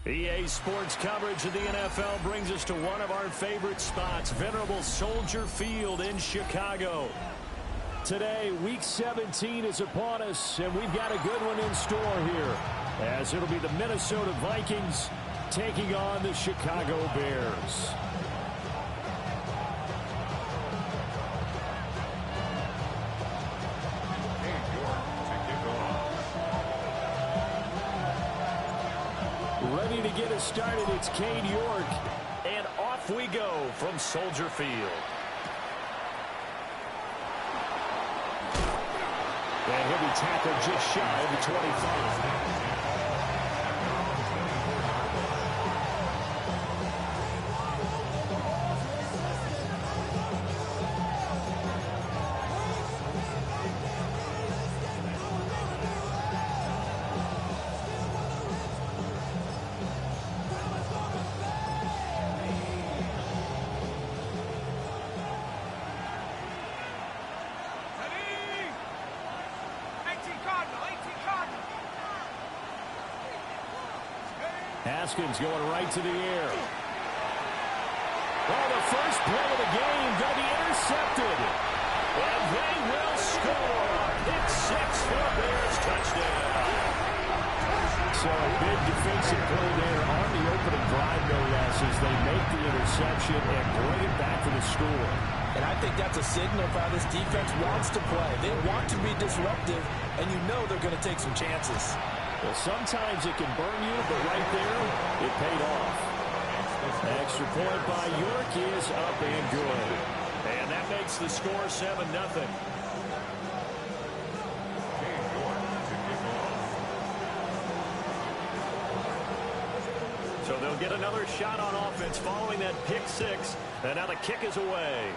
EA Sports coverage of the NFL brings us to one of our favorite spots, venerable Soldier Field in Chicago. Today, Week 17 is upon us, and we've got a good one in store here, as it'll be the Minnesota Vikings taking on the Chicago Bears. Ready to get us started, it's Cade York, and off we go from Soldier Field. A heavy tackle just shy of the 25. Haskins going right to the air. Well, the first play of the game going to be intercepted. And they will score. Pick six for Bears touchdown. So a big defensive play there on the opening drive, no less, as they make the interception and bring it back for the score. And I think that's a signal of how this defense wants to play. They want to be disruptive, and you know they're going to take some chances. Well, sometimes it can burn you, but right there, it paid off. Extra point by York is up and good. And that makes the score 7-0. So they'll get another shot on offense following that pick six. And now the kick is away.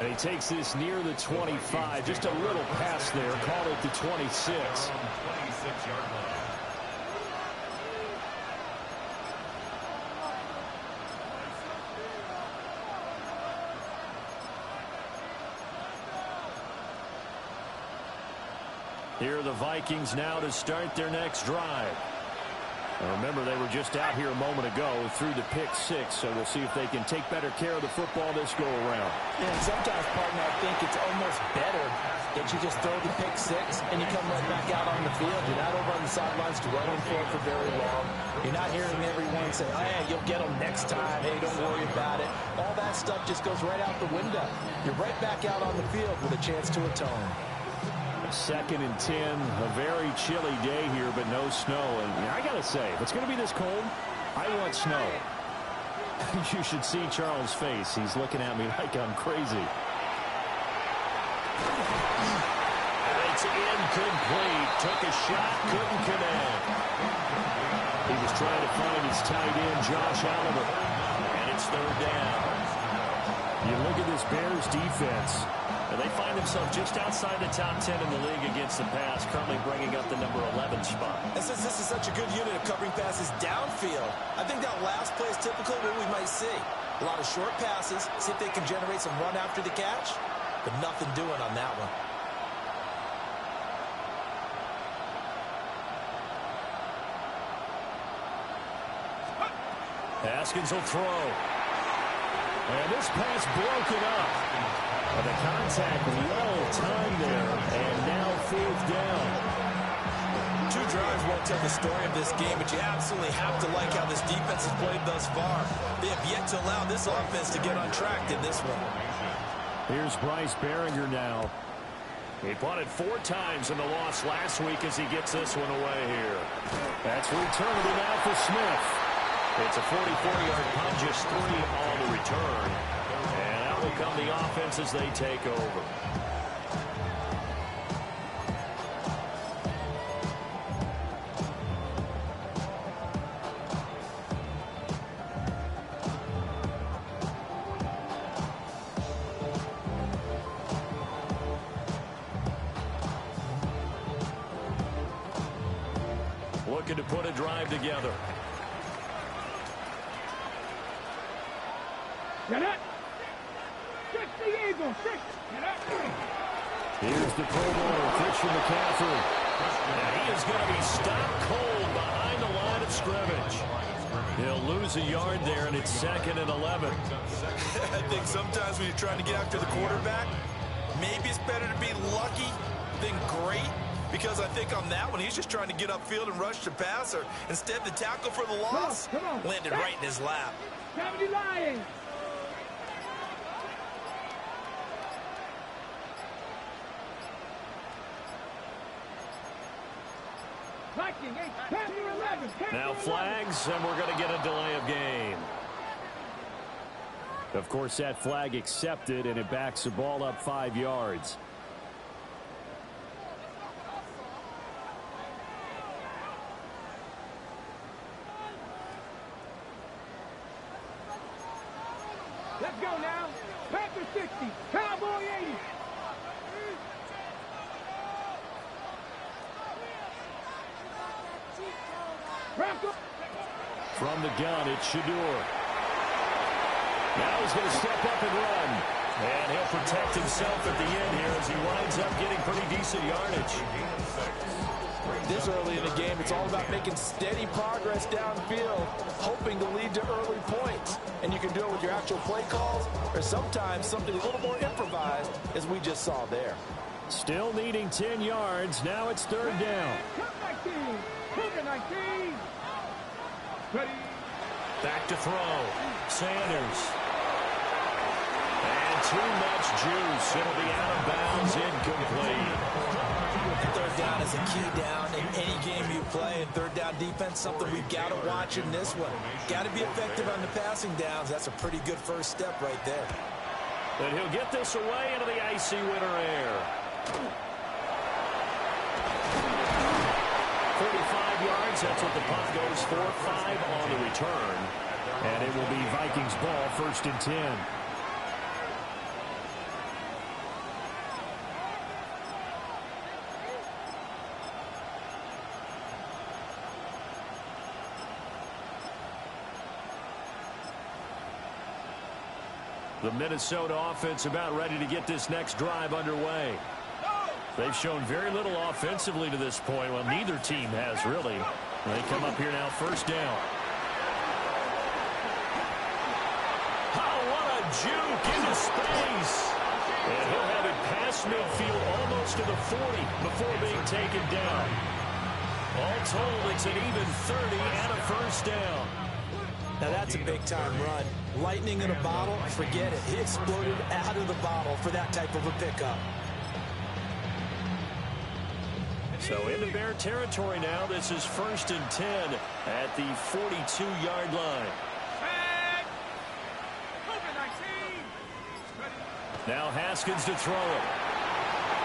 And he takes this near the 25. Just a little pass there. Called it the 26. 26-yard line. Here are the Vikings now to start their next drive. Now remember, they were just out here a moment ago through the pick six, so we'll see if they can take better care of the football this go-around. And sometimes, partner, I think it's almost better that you just throw the pick six and you come right back out on the field. You're not over on the sidelines dwelling for very long. You're not hearing everyone say, oh, hey, you'll get them next time. Hey, don't worry about it. All that stuff just goes right out the window. You're right back out on the field with a chance to atone. 2nd and 10, a very chilly day here, but no snow. And I got to say, if it's going to be this cold, I want snow. You should see Charles' face. He's looking at me like I'm crazy. And it's incomplete. Took a shot, couldn't connect. He was trying to find his tight end, Josh Oliver. And it's 3rd down. You look at this Bears defense. And they find themselves just outside the top 10 in the league against the pass, currently bringing up the number 11 spot. And since this is such a good unit of covering passes downfield, I think that last play is typical of what we might see. A lot of short passes, see if they can generate some run after the catch, but nothing doing on that one. Haskins will throw. And this pass broken up. But the contact well timed there, and now 4th down. 2 drives won't tell the story of this game, but you absolutely have to like how this defense has played thus far. They have yet to allow this offense to get on track in this one. Here's Bryce Behringer now. He punted 4 times in the loss last week as he gets this one away here. That's returned now for Smith. It's a 44-yard punt, just 3 on the return. And out will come the offense as they take over. Looking to put a drive together. Get it! 6 the Eagles! 6! Get it! Here's the Pro Bowler, Christian McCaffrey. And he is going to be stopped cold behind the line of scrimmage. He'll lose a yard there, and it's 2nd and 11. I think sometimes when you're trying to get after the quarterback, maybe it's better to be lucky than great. Because I think on that one, he's just trying to get upfield and rush the passer. Instead, the tackle for the loss landed right in his lap. Lying. Now flags, and we're going to get a delay of game. Of course, that flag accepted, and it backs the ball up 5 yards. Let's go now. Panther 60, Cowboy 80. From the gun, it's Shador. Now he's going to step up and run. And he'll protect himself at the end here as he winds up getting pretty decent yardage. This early in the game, it's all about making steady progress downfield, hoping to lead to early points. And you can do it with your actual play calls or sometimes something a little more improvised, as we just saw there. Still needing 10 yards. Now it's 3rd down. 19. Ready. Back to throw. Sanders. And too much juice. It'll be out of bounds, incomplete. 3rd down is a key down in any game you play. And 3rd down defense, something we've got to watch in this one. Got to be effective on the passing downs. That's a pretty good first step right there. But he'll get this away into the icy winter air. 35 yards, that's what the punt goes for. 5 on the return. And it will be Vikings ball, 1st and 10. The Minnesota offense about ready to get this next drive underway. They've shown very little offensively to this point. Well, neither team has really. They come up here now, 1st down. Oh, what a juke into space. And he'll have it past midfield almost to the 40 before being taken down. All told, it's an even 30 and a 1st down. Now that's a big-time run. Lightning in a bottle, forget it. He exploded out of the bottle for that type of a pickup. So into Bear territory now. This is 1st and 10 at the 42-yard line. Now Haskins to throw it.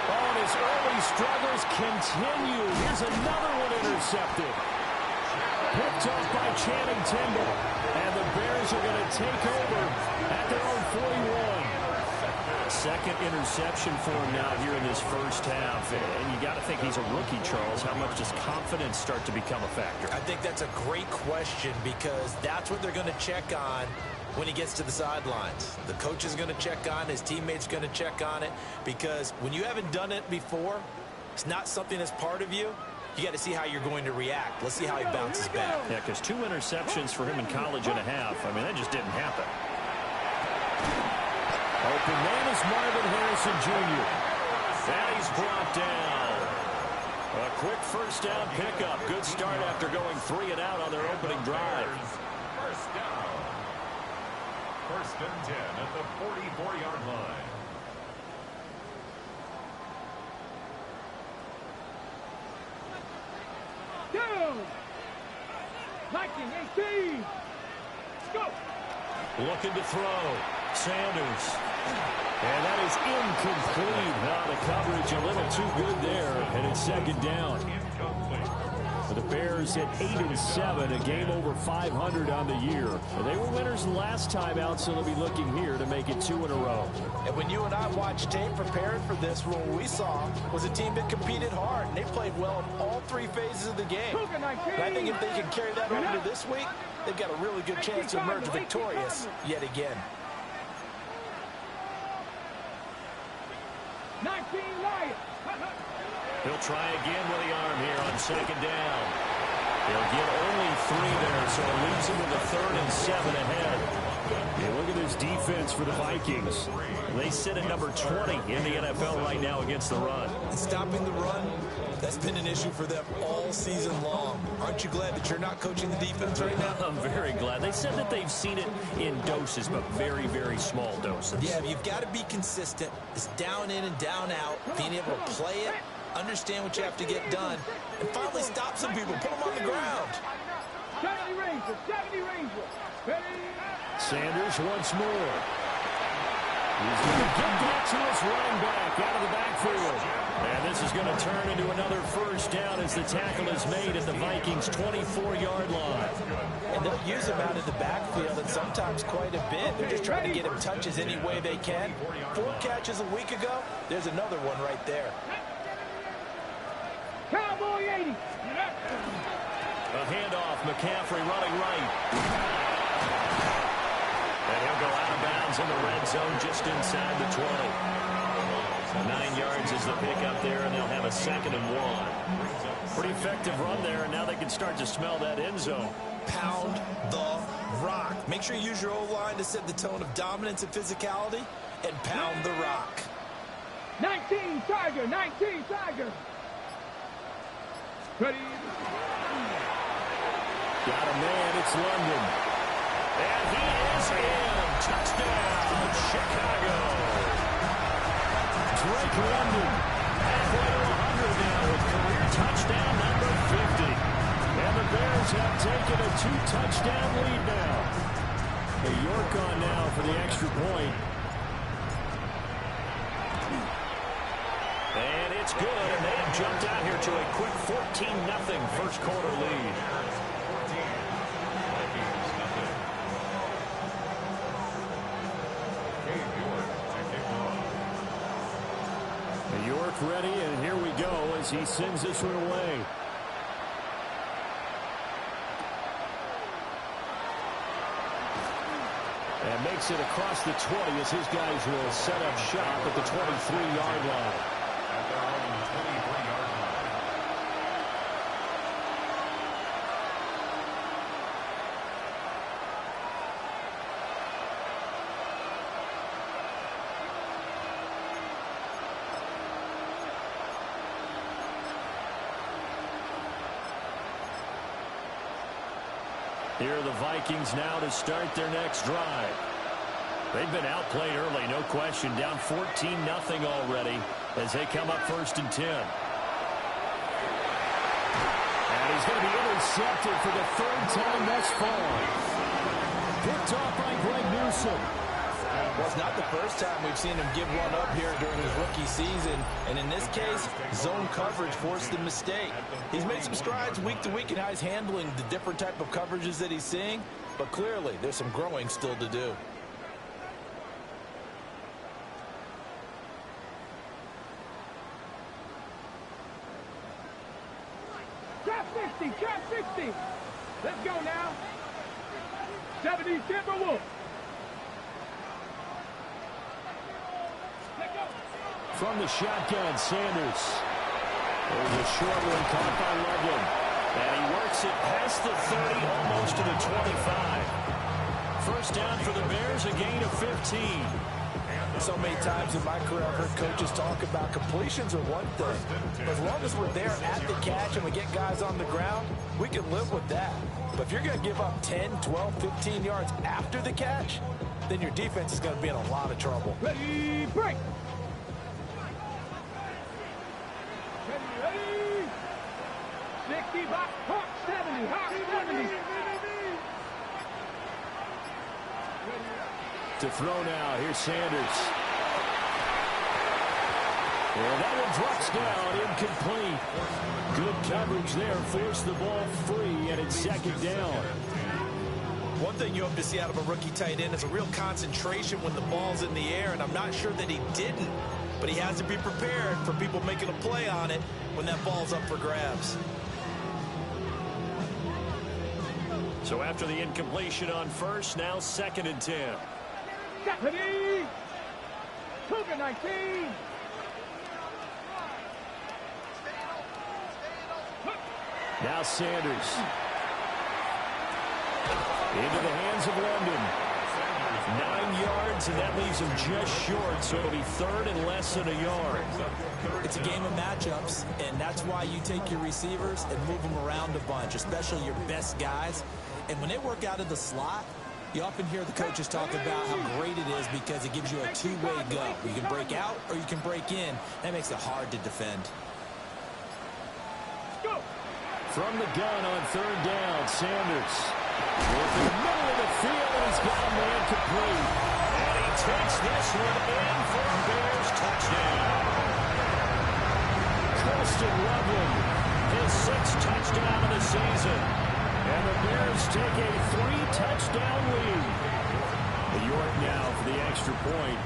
Oh, and his early struggles continue. Here's another one intercepted. Picked off by Channing Tindall. And the Bears are going to take over at their own 41. 2nd interception for him now here in this 1st half. And you got to think he's a rookie, Charles. How much does confidence start to become a factor? I think that's a great question because that's what they're going to check on when he gets to the sidelines. The coach is going to check on, his teammates going to check on it, because when you haven't done it before, it's not something that's part of you. You got to see how you're going to react. Let's see how he bounces back. Yeah, because 2 interceptions for him in college and a half. I mean, that just didn't happen. Open man is Marvin Harrison Jr. And he's brought down. A quick 1st down pickup. Good start after going 3 and out on their opening drive. 1st down. 1st and 10 at the 44-yard line. Down. 19, 18. Let's go. Looking to throw. Sanders. And that is incomplete. Now the coverage a little too good there. And it's 2nd down. For the Bears at 8-7, a game over 500 on the year. They were winners last time out, so they'll be looking here to make it 2 in a row. And when you and I watched tape preparing for this, what we saw was a team that competed hard, and they played well in all 3 phases of the game. And I think if they can carry that over to this week, they've got a really good chance to emerge victorious yet again. 19 Lions. He'll try again with the arm here on second down. They'll get only 3 there, so it leaves them with a 3rd and 7 ahead. Yeah, look at this defense for the Vikings. They sit at number 20 in the NFL right now against the run. And stopping the run, that's been an issue for them all season long. Aren't you glad that you're not coaching the defense right now? I'm very glad. They said that they've seen it in doses, but very, very small doses. Yeah, you've got to be consistent. It's down in and down out, being able to play it, understand what you have to get done, and finally stop some people, put them on the ground. 70 Ranger, 70 Ranger. Ready? Sanders once more. He's going to get that to his running back out of the backfield. And this is going to turn into another first down as the tackle is made at the Vikings' 24-yard line. And they'll use him out of the backfield, and sometimes quite a bit. They're just trying to get him touches any way they can. 4 catches a week ago. There's another one right there. Cowboy 80. A handoff, McCaffrey running right. And he'll go out of bounds in the red zone just inside the 20. 9 yards is the pickup there, and they'll have a 2nd and 1. Pretty effective run there, and now they can start to smell that end zone. Pound the rock. Make sure you use your O-line to set the tone of dominance and physicality, and pound the rock. 19 Tiger, 19 Tiger. Ready? Got a man, it's London. And he is in. Touchdown, Chicago. Drake London, halfway to 100 now with career touchdown number 50. And the Bears have taken a 2-touchdown lead now. York on now for the extra point. And it's good, and they have jumped out here to a quick 14-0 first quarter lead. York ready, and here we go as he sends this one away. And makes it across the 20 as his guys will set up shop at the 23-yard line. At their own 23-yard line. Here are the Vikings now to start their next drive. They've been outplayed early, no question. Down 14-0 already as they come up 1st and 10. And he's going to be intercepted for the 3rd time thus far. Picked off by Greg Newsome. Well, it's not the first time we've seen him give one up here during his rookie season. And in this case, zone coverage forced the mistake. He's made some strides week to week in how he's handling the different type of coverages that he's seeing. But clearly, there's some growing still to do. Trap 60, trap 60. Let's go now. 70 Timberwolves. From the shotgun, Sanders. There's a short one caught by Loveland. And he works it past the 30, almost to the 25. First down for the Bears, a gain of 15. So many times in my career, I've heard coaches talk about completions are one thing. But as long as we're there at the catch and we get guys on the ground, we can live with that. But if you're going to give up 10, 12, 15 yards after the catch, then your defense is going to be in a lot of trouble. Ready, break. Ready. 60, box, hawk 70, hawk 70. To throw now, here's Sanders. And that one drops down, incomplete. Good coverage there, forced the ball free, and it's 2nd down. One thing you hope to see out of a rookie tight end is a real concentration when the ball's in the air, and I'm not sure that he didn't, but he has to be prepared for people making a play on it when that ball's up for grabs. So after the incompletion on first, now 2nd and 10. Ready. Cougar 19. Now Sanders. Into the hands of London. 9 yards, and that leaves him just short, so it'll be third and less than a yard. It's a game of matchups, and that's why you take your receivers and move them around a bunch, especially your best guys. And when they work out of the slot, you often hear the coaches talk about how great it is because it gives you a two-way go. You can break out or you can break in. That makes it hard to defend. From the gun on third down, Sanders. With the middle of the field, and he's got a man complete. And he takes this one in for a Bears touchdown. Colston Loveland, his 6th touchdown of the season. And the Bears take a 3-touchdown lead. York now for the extra point.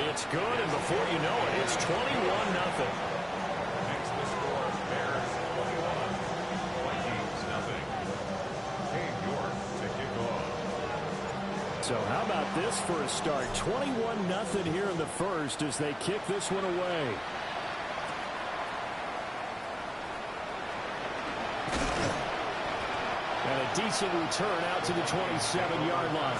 It's good, and before you know it, it's 21-0. So how about this for a start? 21-0 here in the first as they kick this one away. And a decent return out to the 27-yard line.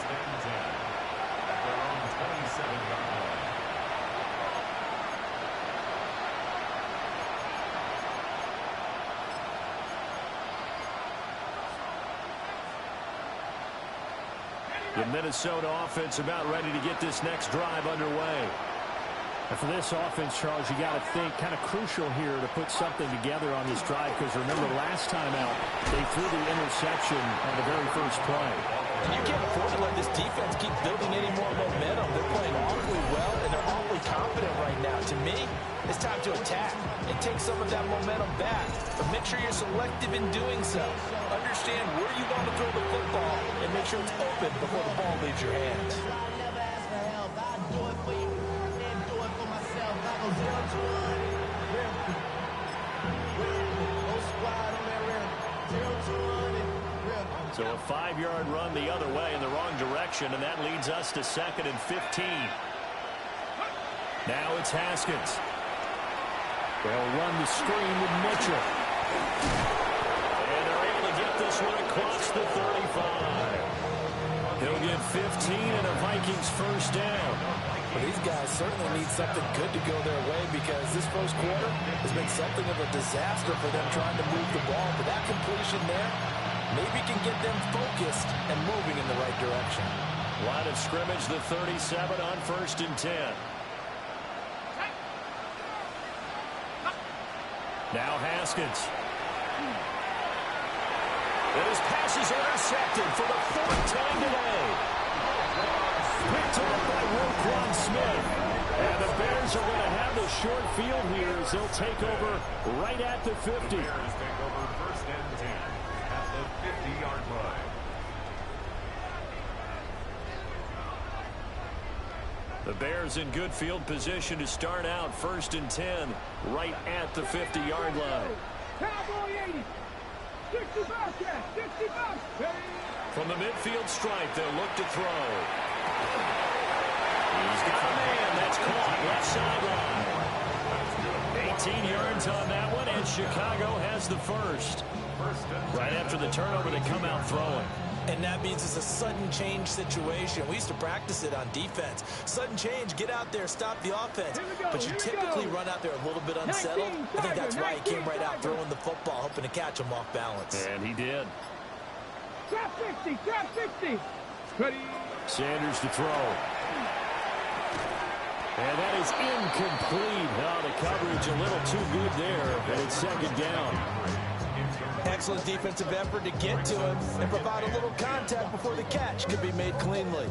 The Minnesota offense about ready to get this next drive underway. And for this offense, Charles, you got to think kind of crucial here to put something together on this drive because remember last time out they threw the interception on the very first play. And you can't afford to let this defense keep building any more momentum. They're playing awfully well and they're awfully confident right now. To me, it's time to attack and take some of that momentum back. But make sure you're selective in doing so. Understand where you want to throw the football and make sure it's open before the ball leaves your hands. So a 5-yard run the other way in the wrong direction, and that leads us to 2nd and 15. Now it's Haskins. They'll run the screen with Mitchell. And they're able to get this one across the 35. He'll get 15 and a Vikings first down. Well, these guys certainly need something good to go their way because this first quarter has been something of a disaster for them trying to move the ball. But that completion there maybe can get them focused and moving in the right direction. Line of scrimmage, the 37 on 1st and 10. Now Haskins. And his pass is intercepted for the 4th time today. Picked up by Roquan Smith. And the Bears are going to have the short field here as they'll take over right at the 50. The Bears take over 1st and 10 at the 50-yard line. The Bears in good field position to start out 1st and 10 right at the 50-yard line. Cowboy 80. 60 Bobcat. 60 Bobcat. From the midfield stripe, they'll look to throw. He's got a man. That's caught left sideline. 18 yards on that one, and Chicago has the first. Right after the turnover, they come out throwing. And that means it's a sudden change situation. We used to practice it on defense. Sudden change, get out there, stop the offense. But you typically run out there a little bit unsettled. I think that's why he came right out throwing the football, hoping to catch him off balance. And he did. Trap 60, trap 60. Ready. Sanders to throw. And that is incomplete. Oh, the coverage a little too good there, and it's 2nd down. Excellent defensive effort to get to him and provide a little contact before the catch could be made cleanly.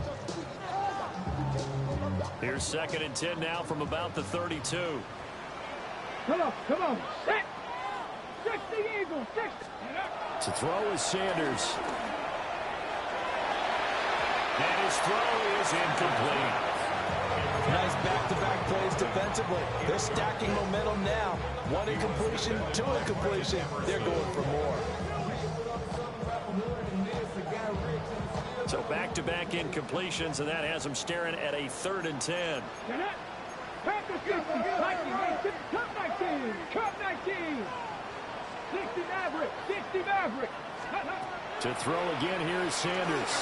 Here's 2nd and 10 now from about the 32. Come on, come on. Set. 60 Eagles, 60. To throw is Sanders. And his throw is incomplete. Nice back-to-back plays defensively. They're stacking momentum now. 1 incompletion, 2 incompletion. They're going for more. So back-to-back incompletions, and that has them staring at a 3rd and 10. Panther 60, Vikings 18, Cup 19, Cup 19. 60 Maverick, 60 Maverick. To throw again, here is Sanders.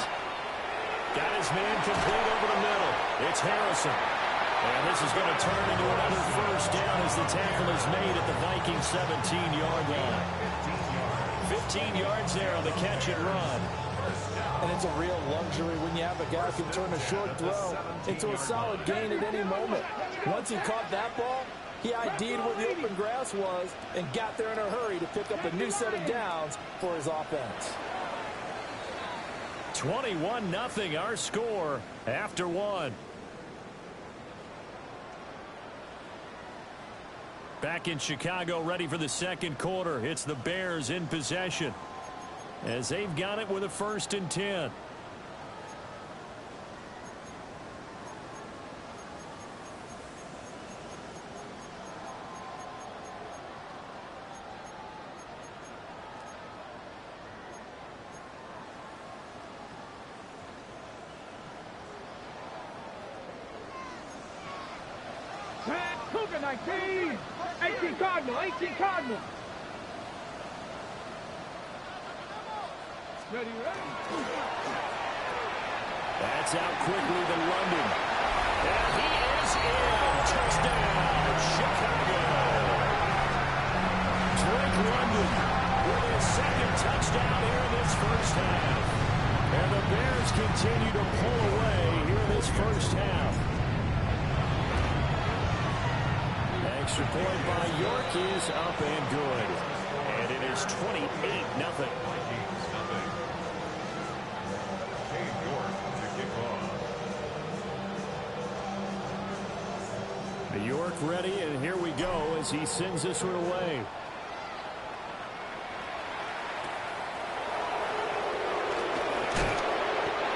Got his man complete over the middle. It's Harrison. And this is going to turn into another first down as the tackle is made at the Vikings 17-yard line. 15 yards there on the catch and run. And it's a real luxury when you have a guy who can turn a short throw into a solid gain at any moment. Once he caught that ball, he ID'd where the open grass was and got there in a hurry to pick up a new set of downs for his offense. 21-0 our score after one. Back in Chicago, ready for the second quarter. It's the Bears in possession as they've got it with a 1st and 10. Cougar 19, 18 Cardinal, 18 Cardinal. Ready, ready. That's out quickly to London. And he is in. Touchdown, Chicago. Drake London with his 2nd touchdown here in this first half. And the Bears continue to pull away here in this first half. Extra point by York is up and good. And it is 28-0. York ready, and here we go as he sends this one away.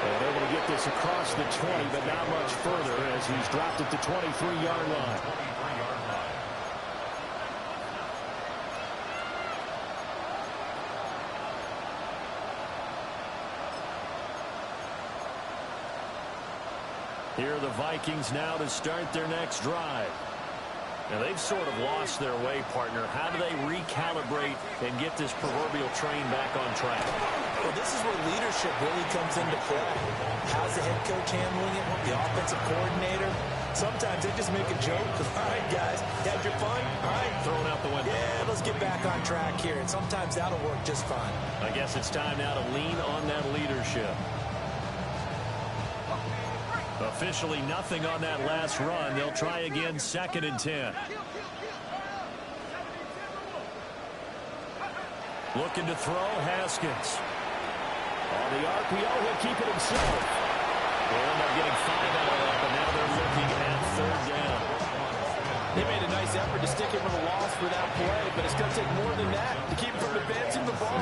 And able to get this across the 20, but not much further as he's dropped at the 23-yard line. Here are the Vikings now to start their next drive. Now, they've sort of lost their way, partner. How do they recalibrate and get this proverbial train back on track? Well, this is where leadership really comes into play. How's the head coach handling it? The offensive coordinator? Sometimes they just make a joke. All right, guys, had your fun? All right. Thrown out the window. Yeah, let's get back on track here. And sometimes that'll work just fine. I guess it's time now to lean on that leadership. Officially nothing on that last run. They'll try again, 2nd and 10. Looking to throw, Haskins. On the RPO, he'll keep it himself. They'll end up getting 5 out of that, but now they're looking at 3rd down. They made a nice effort to stick him with a loss for that play, but it's going to take more than that to keep him from advancing the ball.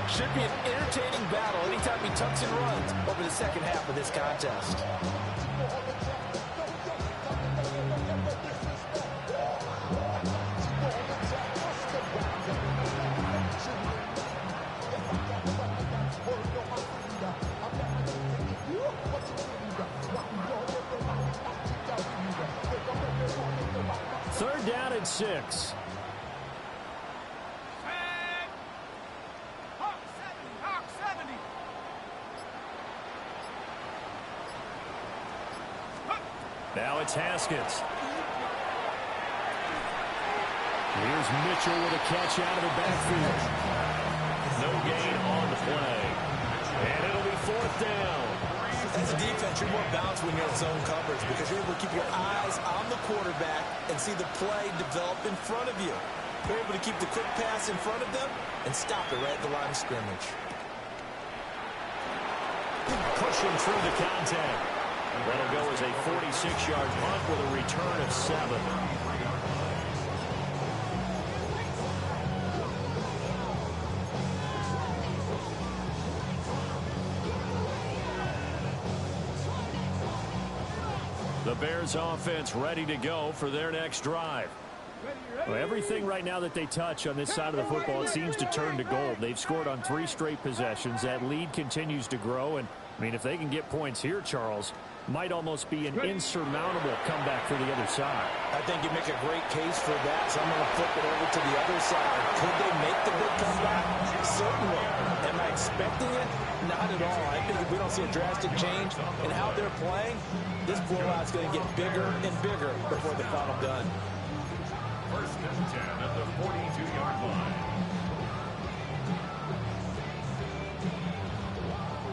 Should be an entertaining battle anytime he tucks and runs over the second half of this contest. Third down and 6. Hawk 70. Now it's Haskins. Here's Mitchell with a catch out of the backfield. No gain on the play. And it'll be 4th down. As a defense, you're more balanced when you're in zone coverage because you're able to keep your eyes on the quarterback and see the play develop in front of you. You're able to keep the quick pass in front of them and stop it right at the line of scrimmage. Pushing through the contact. That'll go as a 46-yard punt with a return of 7. The Bears offense ready to go for their next drive. Well, everything right now that they touch on this side of the football, it seems to turn to gold. They've scored on 3 straight possessions. That lead continues to grow, and I mean, if they can get points here, Charles, might almost be an insurmountable comeback for the other side. I think you make a great case for that, so I'm going to flip it over to the other side. Could they make the big comeback? Certainly. Am I expecting it? Not at all. I think if we don't see a drastic change in how they're playing, this blowout's going to get bigger and bigger before the final gun. First and 10 at the 42-yard line.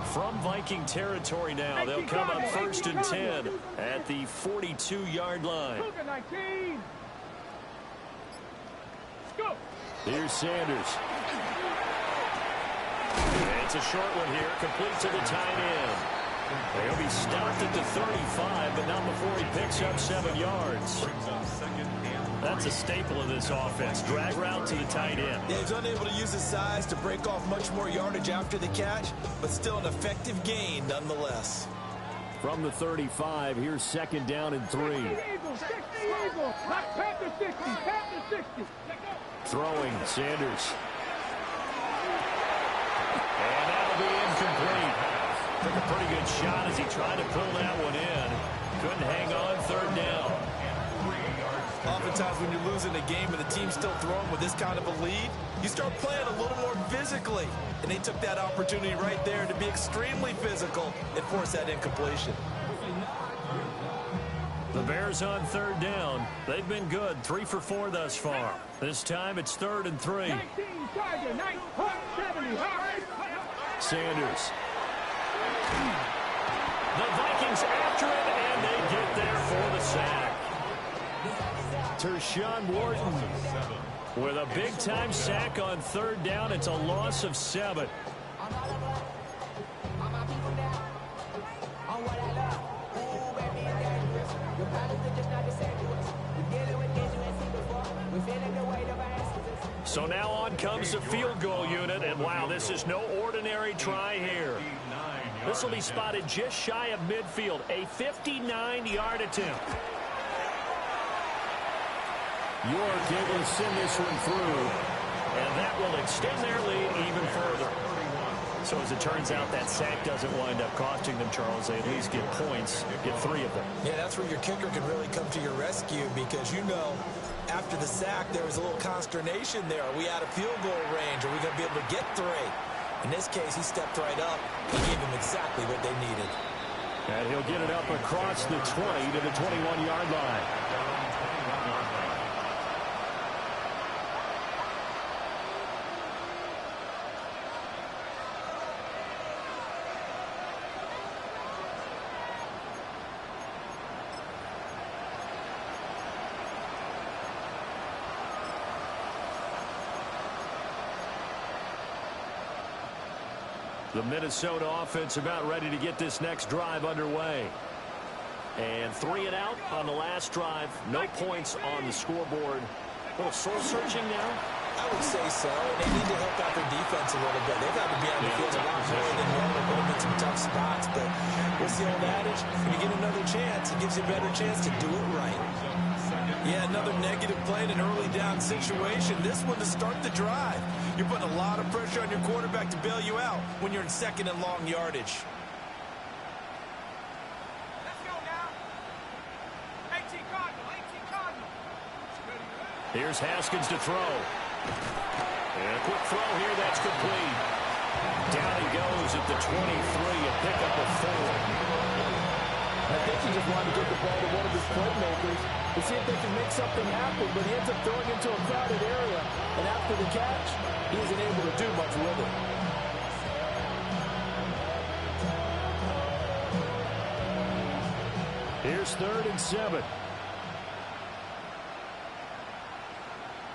From Viking territory now, they'll come up first and 10 at the 42-yard line. Here's Sanders. It's a short one here, complete to the tight end. He'll be stopped at the 35, but not before he picks up 7 yards. That's a staple of this offense. Drag route to the tight end. Yeah, he's unable to use his size to break off much more yardage after the catch, but still an effective gain nonetheless. From the 35, here's second down and 3. Throwing, Sanders. And that'll be incomplete. Took a pretty good shot as he tried to pull that one in. Couldn't hang on, third down. Oftentimes when you're losing a game and the team's still throwing with this kind of a lead, you start playing a little more physically. And they took that opportunity right there to be extremely physical and force that incompletion. The Bears on third down. They've been good, 3 for 4 thus far. This time it's 3rd and 3. Sanders. The Vikings after it, and they get there for the sack. Tershawn Wharton with a big-time sack on third down. It's a loss of 7. So now on comes the field goal unit, and wow, this is no ordinary try here. This will be spotted just shy of midfield, a 59-yard attempt. York able to send this one through, and that will extend their lead even further. So as it turns out, that sack doesn't wind up costing them, Charles. They at least get points, get 3 of them. Yeah, that's where your kicker can really come to your rescue because, you know, after the sack, there was a little consternation there. Are we out of field goal range? Are we going to be able to get 3? In this case, he stepped right up and gave them exactly what they needed. And he'll get it up across the 20 to the 21-yard line. The Minnesota offense about ready to get this next drive underway. And 3 and out on the last drive. No points on the scoreboard. A little soul-searching now. I would say so. And they need to help out their defense a little bit. They've got to be on the field a lot more than normal, going in some tough spots. But what's the old adage? When you get another chance, it gives you a better chance to do it right. Yeah, another negative play in an early down situation. This one to start the drive. You're putting a lot of pressure on your quarterback to bail you out when you're in second and long yardage. Let's go now. 18 Cardinal. Here's Haskins to throw. And a quick throw here, that's complete. Down he goes at the 23, a pickup of 4. I think he just wanted to get the ball to one of his playmakers to see if they can make something happen, but he ends up throwing into a crowded area, and after the catch, he isn't able to do much with it. Here's 3rd and 7.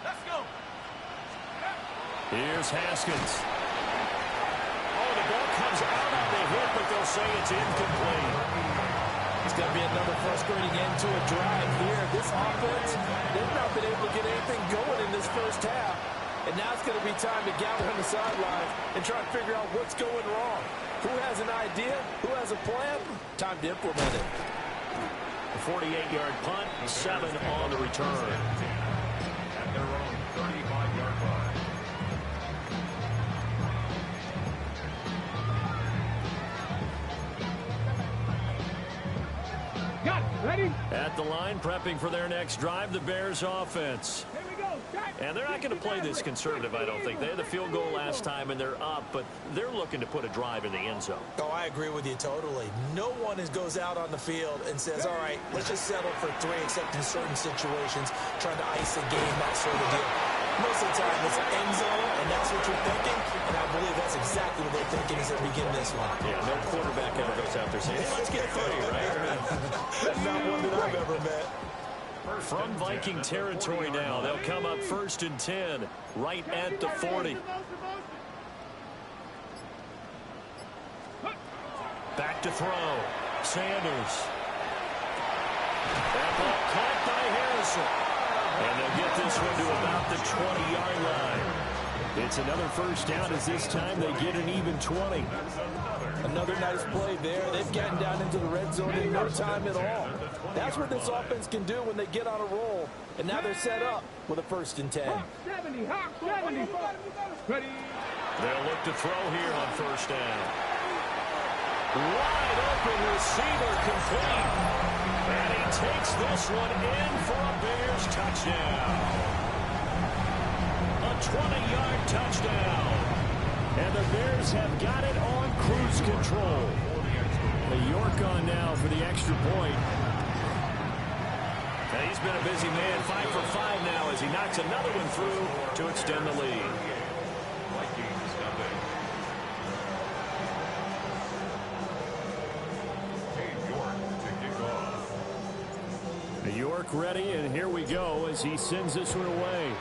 Let's go. Here's Haskins. Oh, the ball comes out on the hit, but they'll say it's incomplete. It's going to be another frustrating end to a drive here. This offense, they've not been able to get anything going in this first half. And now it's going to be time to gather on the sidelines and try to figure out what's going wrong. Who has an idea? Who has a plan? Time to implement it. A 48-yard punt, 7 on the return. At their own 35-yard line. Ready? At the line, prepping for their next drive, the Bears offense. Here we go. And they're not going to play this conservative, I don't think. They had the field goal last time, and they're up, but they're looking to put a drive in the end zone. Oh, I agree with you totally. No one goes out on the field and says, all right, let's just settle for 3, except in certain situations, trying to ice a game, that sort of deal. Most of the time, it's end zone, and that's what you're thinking, and I believe that's exactly what they're thinking as they begin this one. Yeah, no quarterback ever goes out there saying, hey, let's get 30, right? Not one that I've ever met. From Viking territory now, they'll come up 1st and 10, right at the 40. Back to throw. Sanders. That ball caught by Harrison. And they'll get this one to about the 20-yard line. It's another first down as this time they get an even 20. Another nice play there. They've gotten down into the red zone in no time at all. That's what this offense can do when they get on a roll. And now they're set up with a 1st and 10. 70, 70. Ready? They'll look to throw here on 1st down. Wide open receiver complete. And he takes this one in for a Bears touchdown. A 20-yard touchdown. And the Bears have got it on cruise control. The York on now for the extra point. And he's been a busy man, 5 for 5 now as he knocks another one through to extend the lead. Vikings nothing. York to kick off. York ready, and here we go as he sends this one away.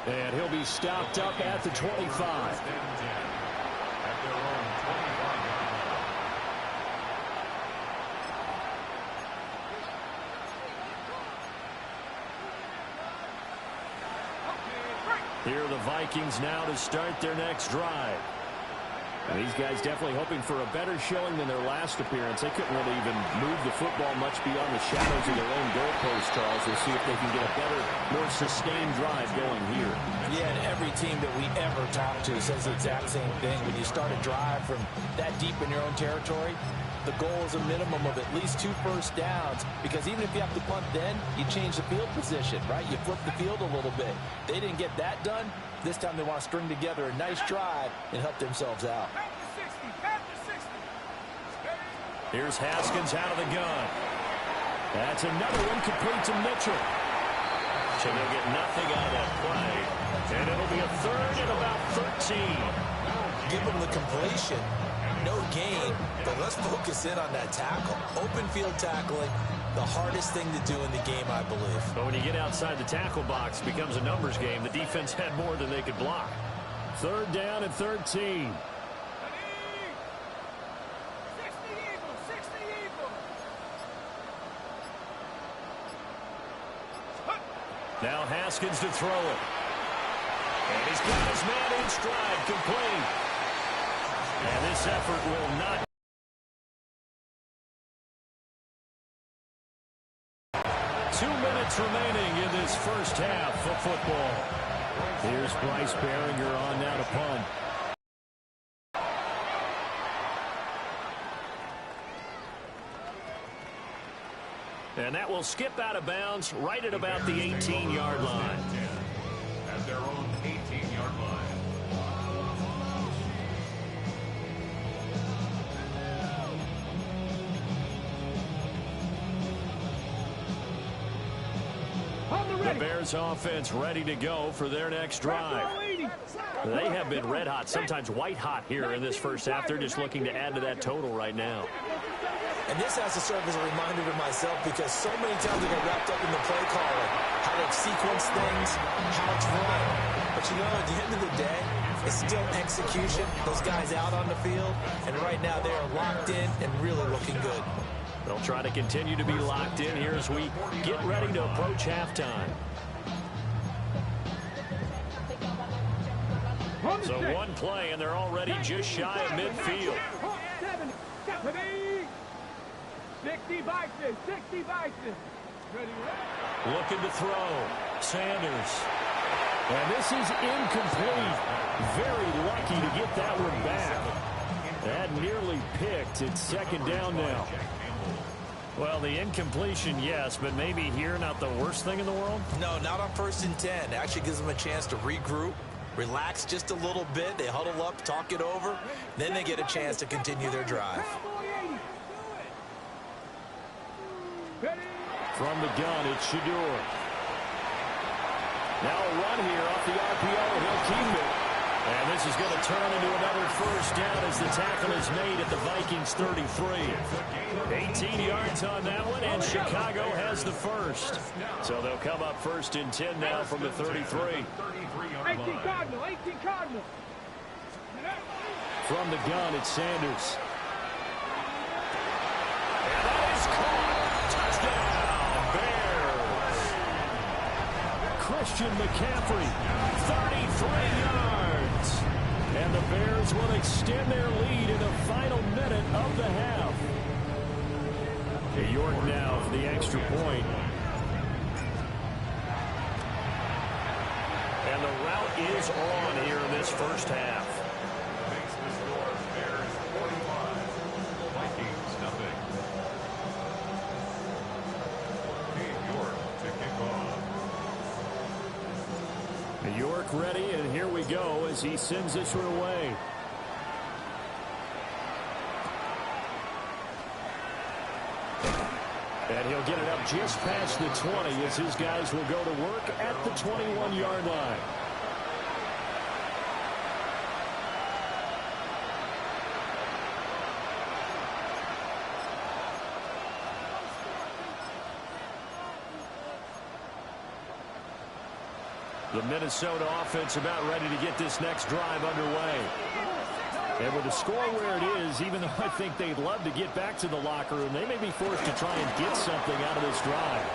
And he'll be stopped up at the 25. At their own 25-yard line. Here are the Vikings now to start their next drive. And these guys definitely hoping for a better showing than their last appearance. They couldn't really even move the football much beyond the shadows of their own goalpost, Charles. We'll see if they can get a better, more sustained drive going here. Yeah, and every team that we ever talk to says the exact same thing. When you start a drive from that deep in your own territory, the goal is a minimum of at least 2 first downs, because even if you have to punt then, you change the field position, right? You flip the field a little bit. They didn't get that done. This time they want to string together a nice drive and help themselves out. Here's Haskins out of the gun. That's another one complete to Mitchell. So they'll get nothing out of that play. And it'll be a 3rd and about 13. Give them the completion. No gain, but let's focus in on that tackle. Open field tackling, the hardest thing to do in the game, I believe. But when you get outside the tackle box, it becomes a numbers game. The defense had more than they could block. 3rd down and 13. Now Haskins to throw it. And he's got his man in stride, complete. And this effort will not. 2 minutes remaining in this first half of football. Here's Bryce Behringer on now to punt. And that will skip out of bounds right at about the 18-yard line. At their own 18-yard line. The Bears offense ready to go for their next drive. They have been red hot, sometimes white hot here in this first half. They're just looking to add to that total right now. And this has to serve as a reminder to myself, because so many times I get wrapped up in the play calling, how to sequence things, how it's run. But you know, at the end of the day, it's still execution. Those guys out on the field, and right now they are locked in and really looking good. They'll try to continue to be locked in here as we get ready to approach halftime. So one play, and they're already just shy of midfield. 60 Vikings, 60 Vikings. Looking to throw. Sanders. And this is incomplete. Very lucky lucky to get that one back. That nearly picked. It's second down now. Well, the incompletion, yes, but maybe here not the worst thing in the world? No, not on 1st and 10. Actually gives them a chance to regroup, relax just a little bit. They huddle up, talk it over. Then they get a chance to continue their drive. From the gun, it's Shador. Now a run here off the RPO. He'll keep it. And this is going to turn into another first down as the tackle is made at the Vikings 33. 18 yards on that one, and Chicago has the first. So they'll come up 1st and 10 now from the 33. 18 Cardinal, 18 Cardinal. From the gun, it's Sanders. And that is caught. Touchdown, Bears. Christian McCaffrey, 33 yards. And the Bears will extend their lead in the final minute of the half. York now for the extra point. And the route is on here in this first half. Makes the score Bears 45, Vikings nothing. New York to kick off. New York ready, and here we go as he sends this one away. And he'll get it up just past the 20 as his guys will go to work at the 21-yard line. The Minnesota offense about ready to get this next drive underway. And with the score where it is, even though I think they'd love to get back to the locker room, they may be forced to try and get something out of this drive.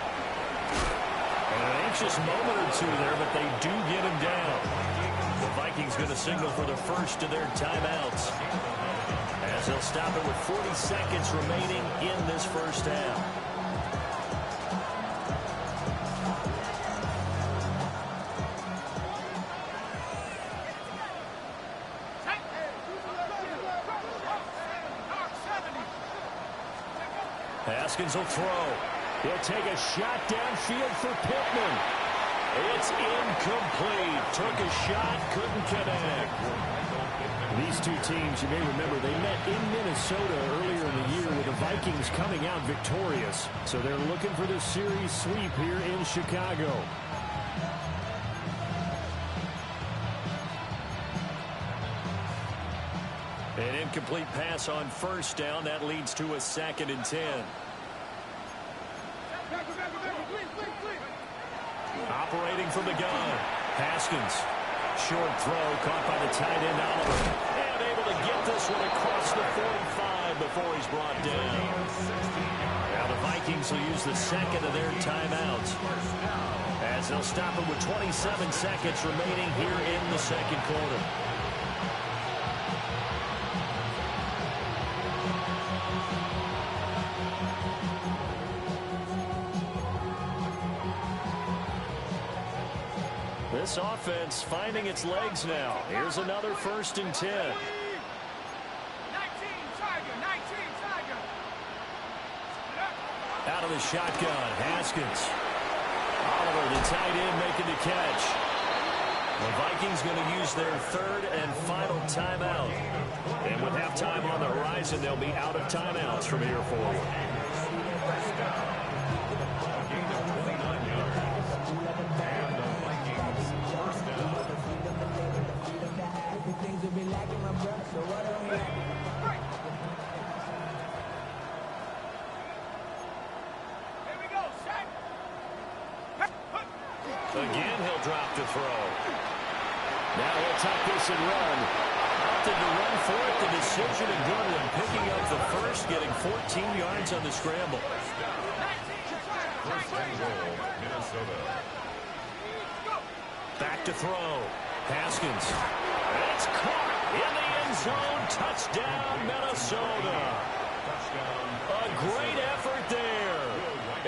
And an anxious moment or two there, but they do get him down. The Vikings going to signal for the first of their timeouts, as they'll stop it with 40 seconds remaining in this first half. Haskins will throw. He'll take a shot downfield for Pittman. It's incomplete. Took a shot, couldn't connect. These two teams, you may remember, they met in Minnesota earlier in the year with the Vikings coming out victorious. So they're looking for the series sweep here in Chicago. An incomplete pass on first down. That leads to a 2nd and 10. Operating from the gun. Haskins. Short throw caught by the tight end Oliver. And able to get this one across the 45 before he's brought down. Now the Vikings will use the second of their timeouts, as they'll stop it with 27 seconds remaining here in the second quarter. This offense finding its legs now. Here's another 1st and 10. 19 Tiger, 19 Tiger. Out of the shotgun, Haskins. Oliver, the tight end, making the catch. The Vikings going to use their 3rd and final timeout. And with halftime on the horizon, they'll be out of timeouts from here forward. Again, he'll drop the throw. Now he'll tuck this and run. Opted to run for it. The decision a good one. Picking up the first, getting 14 yards on the scramble. First and goal, Minnesota. Back to throw. Haskins. It's caught in the end zone. Touchdown, Minnesota. A great effort there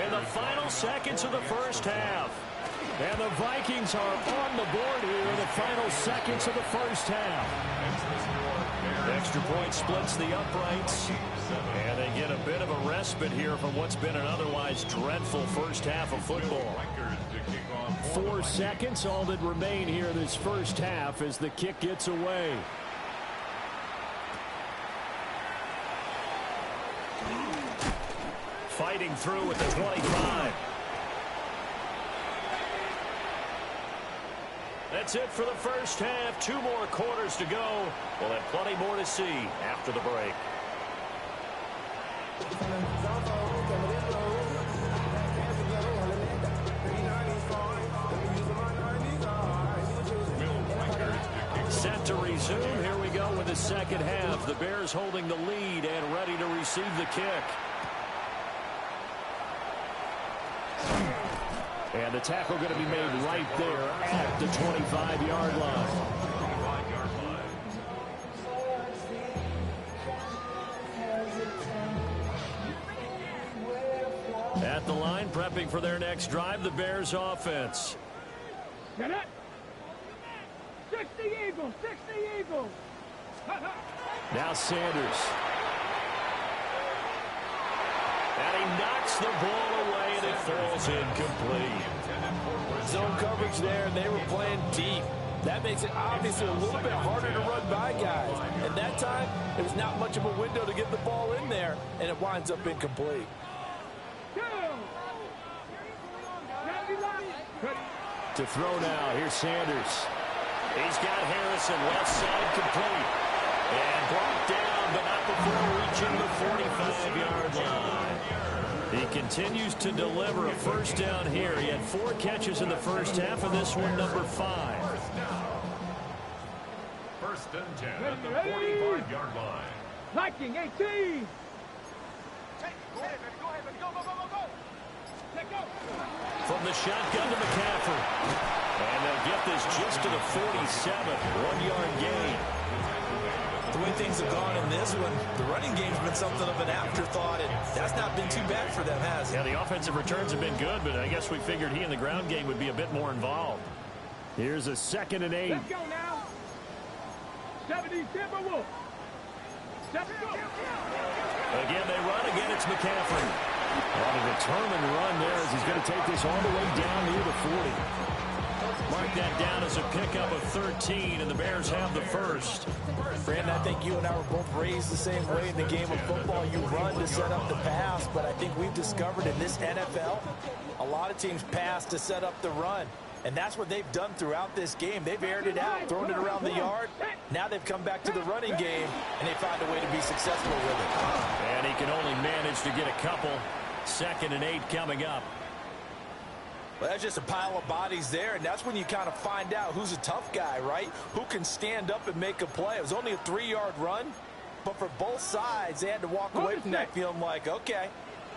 in the final seconds of the first half. And the Vikings are on the board here in the final seconds of the first half. Extra point splits the uprights. And they get a bit of a respite here from what's been an otherwise dreadful first half of football. 4 seconds, all that remain here this first half as the kick gets away. Fighting through at the 25. That's it for the first half. 2 more quarters to go. We'll have plenty more to see after the break. Set to resume. Here we go with the second half. The Bears holding the lead and ready to receive the kick. And the tackle going to be made right there at the 25-yard line. At the line, prepping for their next drive, the Bears offense. Get it. 60 Eagles, 60 Eagles. Now Sanders. And he knocks the ball away, and it falls incomplete. Zone coverage there, and they were playing deep. That makes it obviously a little bit harder to run by guys. And that time, there was not much of a window to get the ball in there, and it winds up incomplete. To throw now, here's Sanders. He's got Harrison left side complete. And brought down, but not before reaching the 45-yard line. He continues to deliver a first down here. He had 4 catches in the first half, and this one number 5. First and 10 at the 45-yard line. Viking 18. Go ahead, baby. Go. Let go. From the shotgun to McCaffrey. And they'll get this just to the 47. 1-yard gain. The way things have gone in this one, the running game's been something of an afterthought, and that's not been too bad for them, has it? Yeah, the offensive returns have been good, but I guess we figured he in the ground game would be a bit more involved. Here's a 2nd and 8. Let's go now. 70 Timberwolves. 7 go. Again, they run. Again, it's McCaffrey. On a determined run there as he's going to take this all the way down near the 40. Mark that down as a pickup of 13, and the Bears have the first. Brandon, I think you and I were both raised the same way in the game of football. You run to set up the pass, but I think we've discovered in this NFL, a lot of teams pass to set up the run. And that's what they've done throughout this game. They've aired it out, thrown it around the yard. Now they've come back to the running game, and they found a way to be successful with it. And he can only manage to get a couple. 2nd and 8 coming up. Well, that's just a pile of bodies there, and that's when you kind of find out who's a tough guy, right? Who can stand up and make a play. It was only a 3-yard run, but for both sides, they had to walk away from that feeling like, okay,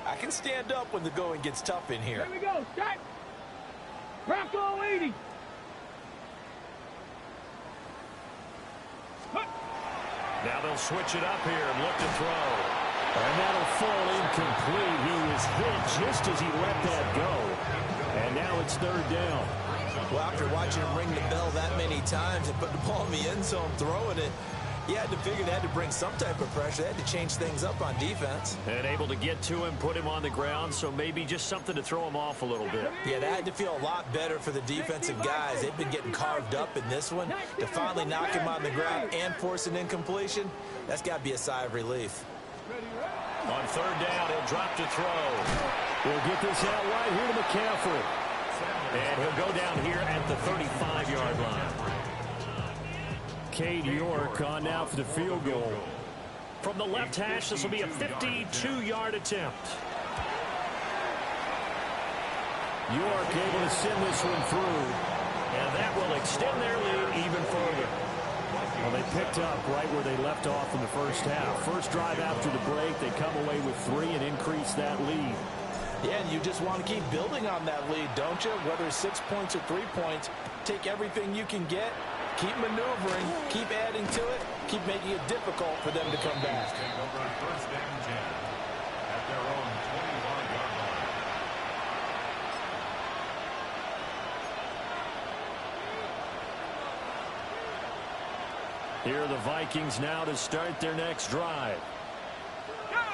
I can stand up when the going gets tough in here. Here we go. Start. Bronco 80. Now they'll switch it up here and look to throw. And that'll fall incomplete. He was hit just as he let that go. And now it's 3rd down. Well, after watching him ring the bell that many times and put the ball in the end zone, throwing it, you had to figure they had to bring some type of pressure. They had to change things up on defense. And able to get to him, put him on the ground, so maybe just something to throw him off a little bit. Yeah, that had to feel a lot better for the defensive guys. They've been getting carved up in this one. To finally knock him on the ground and force an incompletion, that's got to be a sigh of relief. On 3rd down, he'll drop to throw. We'll get this out right here to McCaffrey. And he'll go down here at the 35-yard line. Cade York on now for the field goal. From the left hash, this will be a 52-yard attempt. York able to send this one through. And that will extend their lead even further. Well, they picked up right where they left off in the first half. First drive after the break, they come away with 3 and increase that lead. Yeah, and you just want to keep building on that lead, don't you? Whether it's 6 points or 3 points, take everything you can get, keep maneuvering, keep adding to it, keep making it difficult for them to come back. First and 10 at their own 25-yard line. Here are the Vikings now to start their next drive. Go!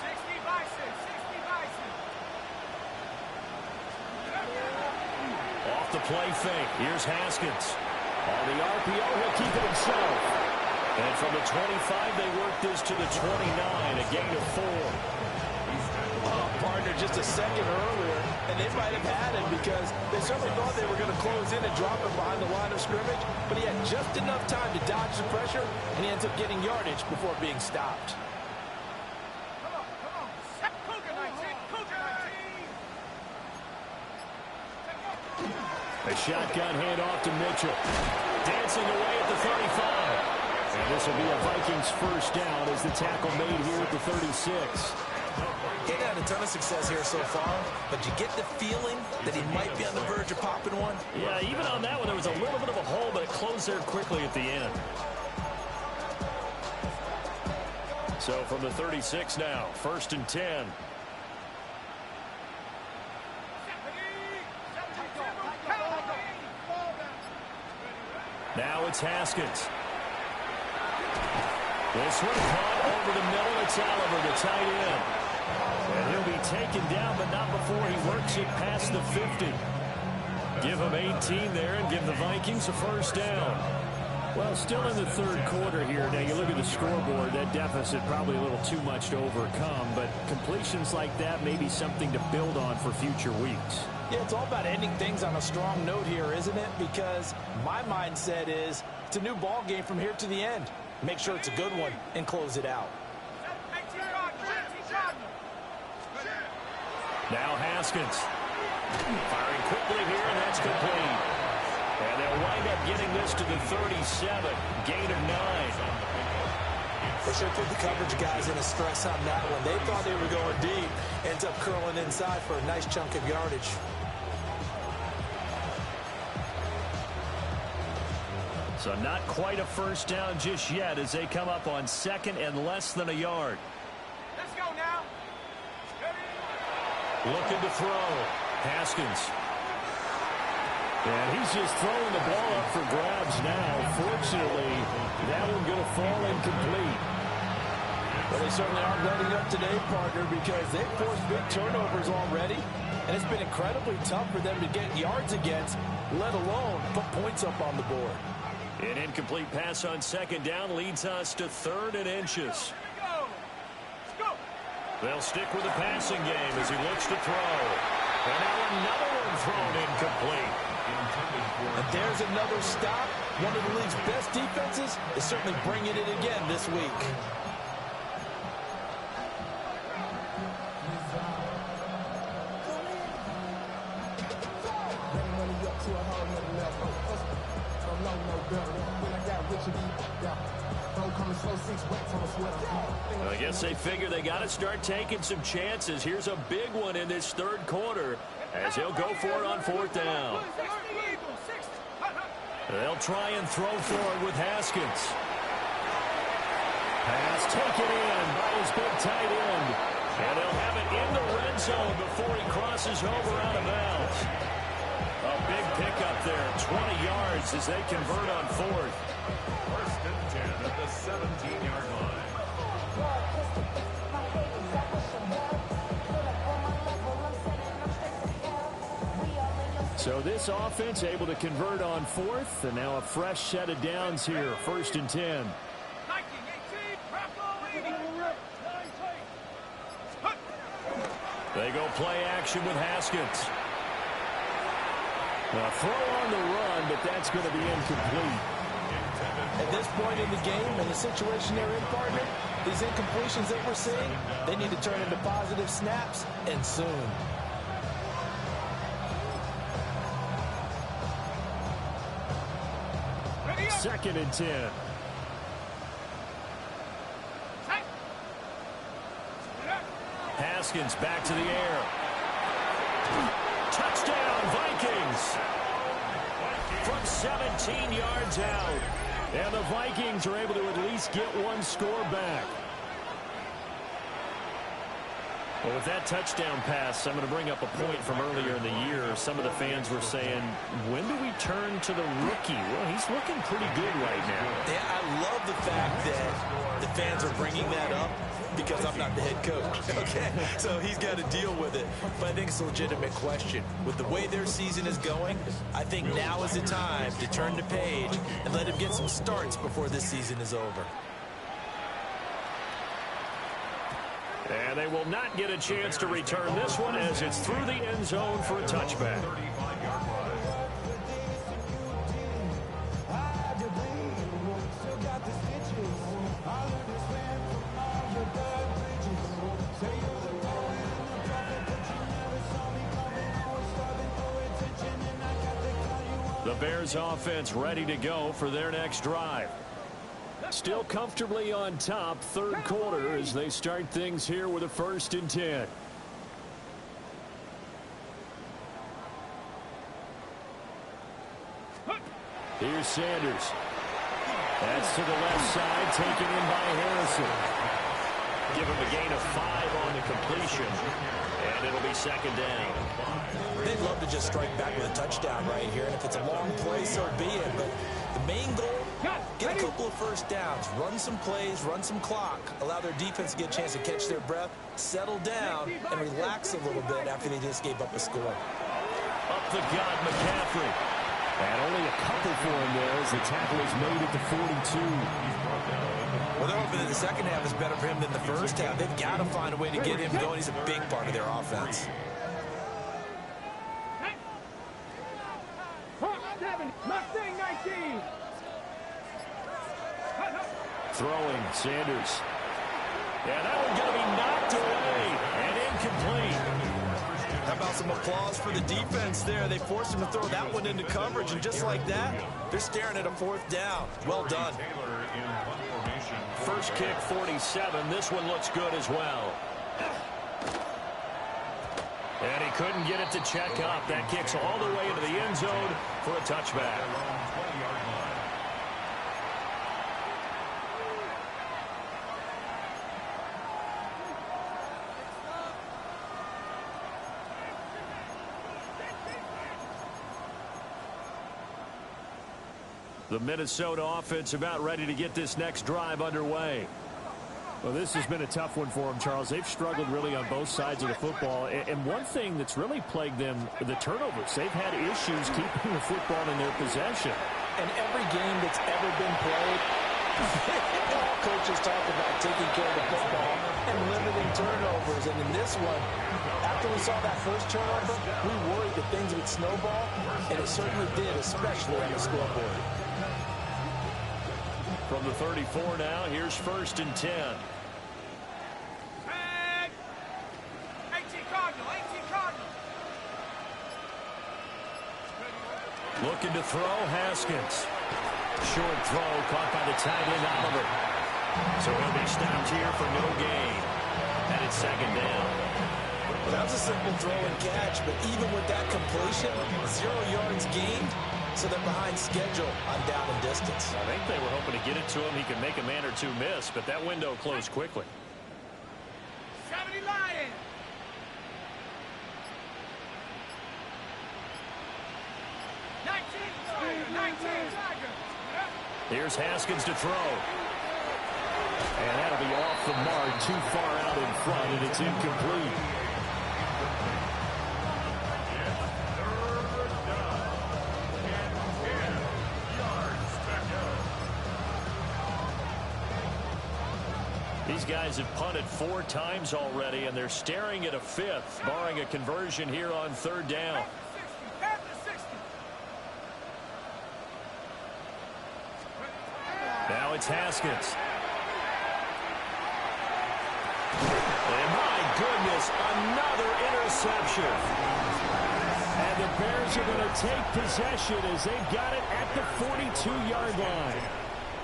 60 Bison, 60 Bison. Off the play fake. Here's Haskins. On the RPO, he'll keep it himself. And from the 25, they work this to the 29, a gain of 4. Oh, partner, just a second earlier, and they might have had him because they certainly thought they were going to close in and drop him behind the line of scrimmage, but he had just enough time to dodge the pressure, and he ends up getting yardage before being stopped. Come on, come on. Cougar 19, Cougar 19. A shotgun handoff to Mitchell. Dancing away at the 35. And this will be a Vikings first down as the tackle made here at the 36. He's had a ton of success here so far, but you get the feeling that he might be on the verge of popping one. Yeah, even on that one, there was a little bit of a hole, but it closed there quickly at the end. So from the 36 now, 1st and 10. Now it's Haskins. This one caught over the middle. It's Oliver, the tight end. And he'll be taken down, but not before he works it past the 50. Give him 18 there and give the Vikings a first down. Well, still in the third quarter here. Now, you look at the scoreboard, that deficit probably a little too much to overcome, but completions like that may be something to build on for future weeks. Yeah, it's all about ending things on a strong note here, isn't it? Because my mindset is it's a new ball game from here to the end. Make sure it's a good one and close it out. Now Haskins. Firing quickly here, and that's complete. And they'll wind up getting this to the 37. Gain of 9. They should put the coverage guys in a stress on that one. They thought they were going deep. Ends up curling inside for a nice chunk of yardage. So not quite a first down just yet as they come up on 2nd and less than a yard. Let's go now. Looking to throw. Haskins. And he's just throwing the ball up for grabs now. Fortunately, that one going to fall incomplete. Well, they certainly aren't letting up today, partner, because they've forced big turnovers already, and it's been incredibly tough for them to get yards against, let alone put points up on the board. An incomplete pass on 2nd down leads us to 3rd and inches. They'll stick with the passing game as he looks to throw. And now another one thrown incomplete. And there's another stop. One of the league's best defenses is certainly bringing it again this week. I guess they figure they got to start taking some chances. Here's a big one in this 3rd quarter as he'll go for it on 4th down. They'll try and throw for it with Haskins. Pass taken in by his big tight end. And they'll have it in the red zone before he crosses over out of bounds. A big pickup there, 20 yards as they convert on 4th. 1st and 10 at the 17-yard line. So this offense able to convert on 4th, and now a fresh set of downs here, 1st and 10. They go play action with Haskins. A throw on the run, but that's going to be incomplete. At this point in the game and the situation they're in, partner, these incompletions that we're seeing, they need to turn into positive snaps, and soon. Second and 10. Haskins back to the air. Touchdown, Vikings! From 17 yards out. And the Vikings are able to at least get one score back. Well, with that touchdown pass, I'm going to bring up a point from earlier in the year. Some of the fans were saying, when do we turn to the rookie? Well, he's looking pretty good right now. Yeah, I love the fact that the fans are bringing that up because I'm not the head coach. Okay, so he's got to deal with it. But I think it's a legitimate question. With the way their season is going, I think now is the time to turn the page and let him get some starts before this season is over. And they will not get a chance to return this one as it's through the end zone for a touchback. The Bears offense ready to go for their next drive. Still comfortably on top, third quarter as they start things here with a 1st and 10. Here's Sanders. That's to the left side, taken in by Harrison. Give him a gain of 5 on the completion, and it'll be 2nd down. They'd love to just strike back with a touchdown right here, and if it's a long play, so be it. But the main goal, get a couple of first downs, run some plays, run some clock, allow their defense to get a chance to catch their breath, settle down, and relax a little bit after they just gave up a score. Up the gut, McCaffrey. And only a couple for him there as the tackle is made at the 42. Well, they're hoping that the second half is better for him than the first half. They've got to find a way to get him going. He's a big part of their offense. Throwing, Sanders. Yeah, that one's going to be knocked away and incomplete. How about some applause for the defense there? They forced him to throw that one into coverage, and just like that, they're staring at a 4th down. Well done. First kick, 47. This one looks good as well. And he couldn't get it to check up. That kicks all the way into the end zone for a touchback. The Minnesota offense about ready to get this next drive underway. Well, this has been a tough one for them, Charles. They've struggled really on both sides of the football. And one thing that's really plagued them, the turnovers. They've had issues keeping the football in their possession. And every game that's ever been played, all coaches talk about taking care of the football and limiting turnovers. And in this one, after we saw that first turnover, we worried that things would snowball, and it certainly did, especially on the scoreboard. From the 34 now, here's 1st and 10. Looking to throw, Haskins. Short throw caught by the tight end, Oliver. So he'll be stopped here for no gain. And it's 2nd down. Well, that was a simple throw and catch, but even with that completion, 0 yards gained. So they're behind schedule on down and distance. I think they were hoping to get it to him. He could make a man or two miss, but that window closed quickly. 70 Lions. Here's Haskins to throw. And that'll be off the mark, too far out in front, and it's incomplete. These guys have punted 4 times already, and they're staring at a 5th, barring a conversion here on 3rd down. Now it's Haskins. And my goodness, another interception. And the Bears are going to take possession as they've got it at the 42-yard line.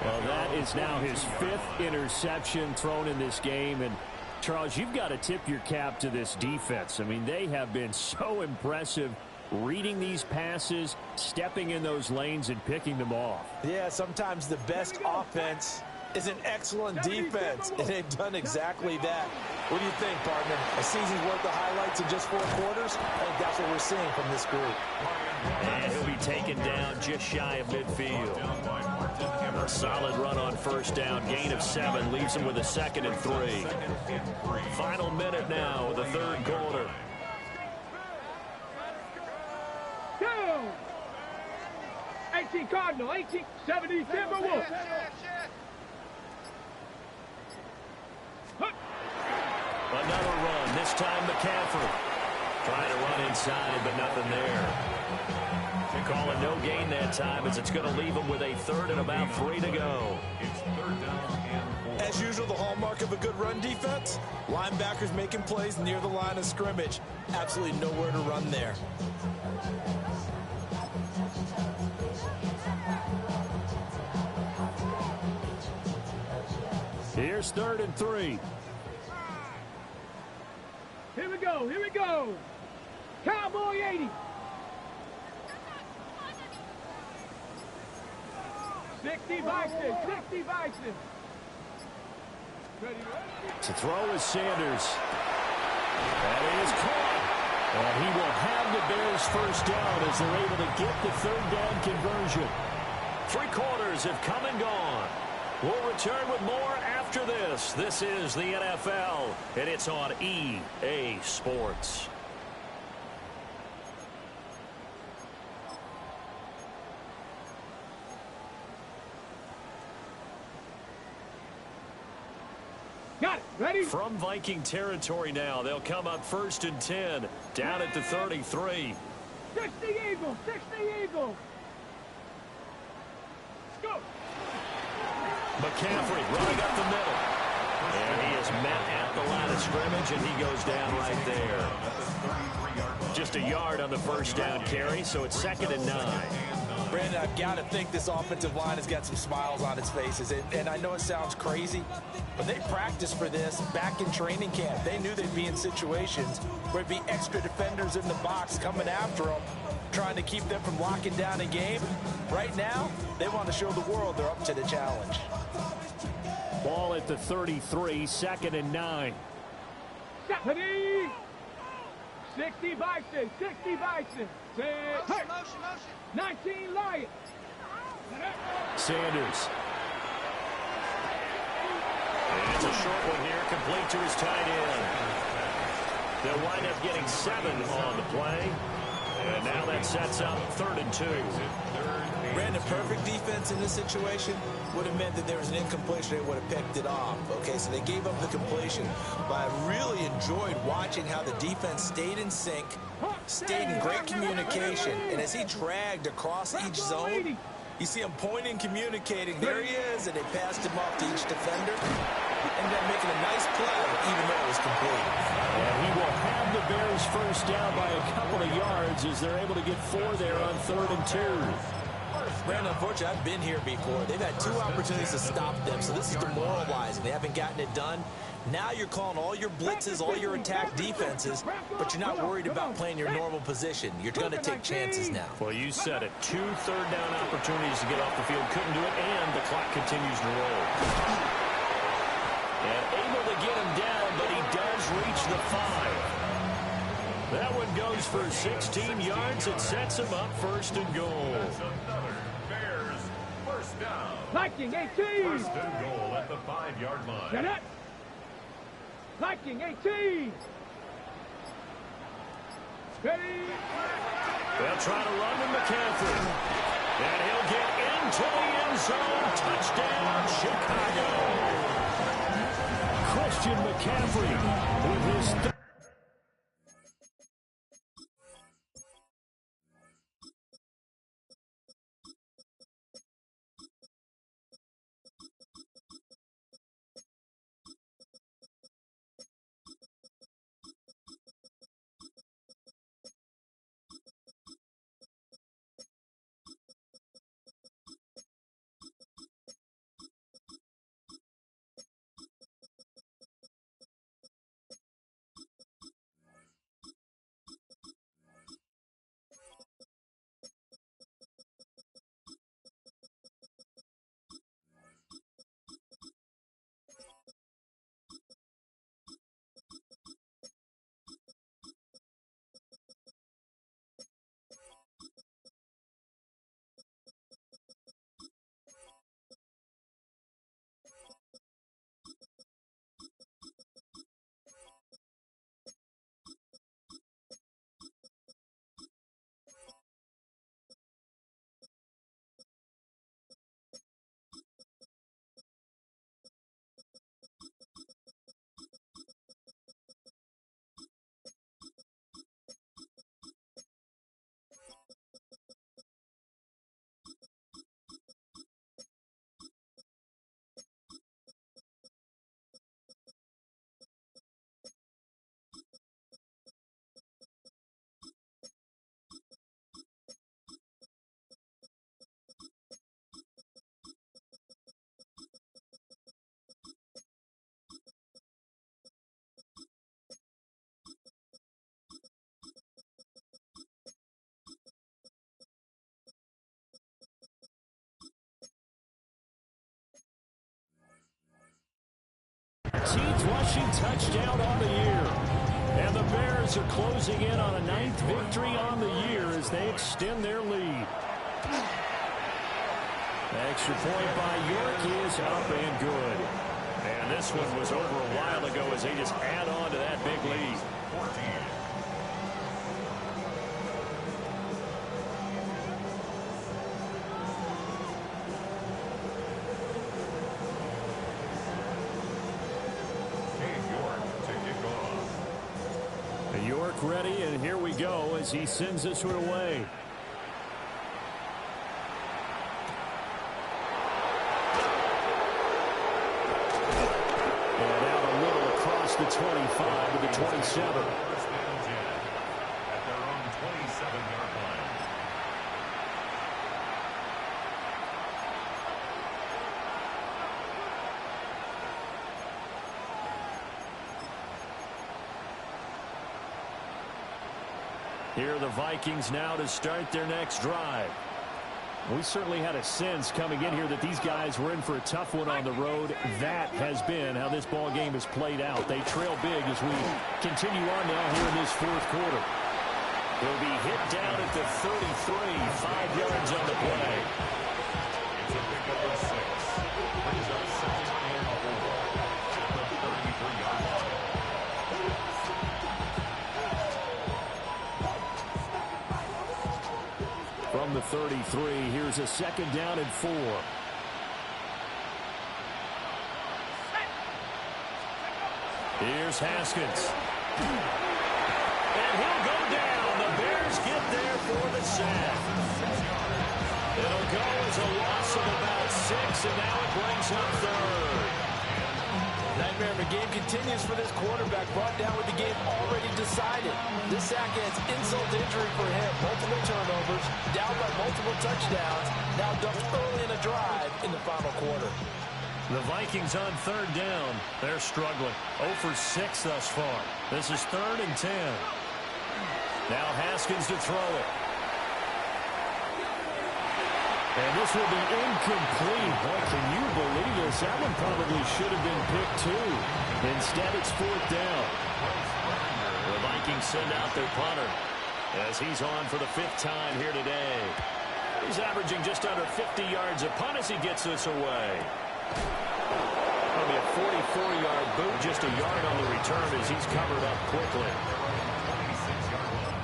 Well, that is now his 5th interception thrown in this game. And, Charles, you've got to tip your cap to this defense. I mean, they have been so impressive reading these passes, stepping in those lanes, and picking them off. Yeah, sometimes the best offense is an excellent defense, and they've done exactly that. What do you think, partner? A season's worth of highlights in just 4 quarters? I think that's what we're seeing from this group. And he'll be taken down just shy of midfield. A solid run on first down. Gain of 7 leaves him with a 2nd and 3. Final minute now of the 3rd quarter. Down. 18 Cardinal, 18, 70 Timberwolves. Another run, this time McCaffrey. Trying to run inside, but nothing there. They call it no gain that time, as it's going to leave him with a 3rd and about 3 to go. It's 3rd down and 4. As usual, the hallmark of a good run defense, linebackers making plays near the line of scrimmage. Absolutely nowhere to run there. Here's 3rd and 3. Here we go, here we go. Cowboy 80. 60 Vikings, 60 Vikings. Ready, ready. To throw is Sanders. That is caught. And he will have the Bears first down as they're able to get the 3rd down conversion. 3 quarters have come and gone. We'll return with more after this. This is the NFL, and it's on EA Sports. Got it, ready? From Viking territory now, they'll come up 1st and 10, down at the 33. 60 Eagles, 60 Eagles. Go. McCaffrey running up the middle. And he is met at the line of scrimmage, and he goes down right there. Just a yard on the first down carry, so it's 2nd and 9. Brandon, I've got to think this offensive line has got some smiles on its faces. And I know it sounds crazy, but they practiced for this back in training camp. They knew they'd be in situations where there'd be extra defenders in the box coming after them, trying to keep them from locking down a game. Right now, they want to show the world they're up to the challenge. Ball at the 33, 2nd and 9. 70. 60 Vikings, 60 Vikings. Motion, motion. 19 Lions. Sanders. And it's a short one here, complete to his tight end. They'll wind up getting 7 on the play. And now that sets up 3rd and 2. Brandon, perfect defense in this situation would have meant that there was an incompletion. They would have picked it off. Okay, so they gave up the completion. But I really enjoyed watching how the defense stayed in sync, stayed in great communication. And as he dragged across each zone, you see him pointing, communicating. There he is, and they passed him off to each defender. Ended up making a nice play, even though it was complete. And he will have the Bears first down by a couple of yards as they're able to get 4 there on 3rd and 2. Brandon, unfortunately, I've been here before. They've had 2 opportunities to stop them, so this is demoralizing. They haven't gotten it done. Now you're calling all your blitzes, all your attack defenses, but you're not worried about playing your normal position. You're going to take chances now. Well, you said it. 2 third down opportunities to get off the field. Couldn't do it, and the clock continues to roll. And able to get him down, but he does reach the 5. That one goes for 16 yards. It sets him up 1st and goal. Bears, 1st down. Viking 18. 1st and goal at the 5-yard line. Get it. Viking 18. Ready. They'll try to run with McCaffrey. And he'll get into the end zone. Touchdown, Chicago. Christian McCaffrey with his touchdown on the year. And the Bears are closing in on a 9th victory on the year as they extend their lead. Extra point by York is up and good. And this one was over a while ago as they just add on to that big lead. 14. York ready, and here we go as he sends this one away. And out a little across the 25 to the 27. First and 10 at their own 27-yard line. Here are the Vikings now to start their next drive. We certainly had a sense coming in here that these guys were in for a tough one on the road. That has been how this ball game has played out. They trail big as we continue on now here in this fourth quarter. He'll be hit down at the 33, 5 yards on the play. It's a pickup of 6. Brings up 2nd and 4 at the 33-yard line. From the 33, here's a 2nd down and 4. Here's Haskins. And he'll go down. The Bears get there for the sack. It'll go as a loss of about 6, and now it brings up 3rd. Nightmare of a game continues for this quarterback, brought down with the game already decided. This sack adds insult to injury for him. Multiple turnovers, down by multiple touchdowns, now dumped early in a drive in the final quarter. The Vikings on 3rd down. They're struggling. 0 for 6 thus far. This is 3rd and 10. Now Haskins to throw it. And this will be incomplete. Boy, can you believe this? That one probably should have been picked too. Instead, it's 4th down. The Vikings send out their punter as he's on for the 5th time here today. He's averaging just under 50 yards a punt as he gets this away. That'll be a 44-yard boot, just a yard on the return as he's covered up quickly. 26-yard line.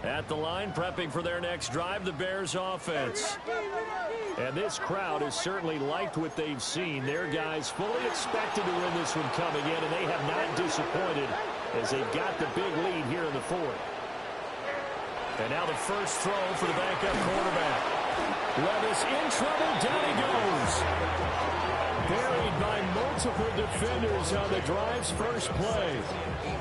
At the line, prepping for their next drive, the Bears offense. And this crowd has certainly liked what they've seen. Their guys fully expected to win this one coming in, and they have not disappointed as they've got the big lead here in the 4th. And now the first throw for the backup quarterback. Levis in trouble, down he goes. Buried by multiple defenders on the drive's first play.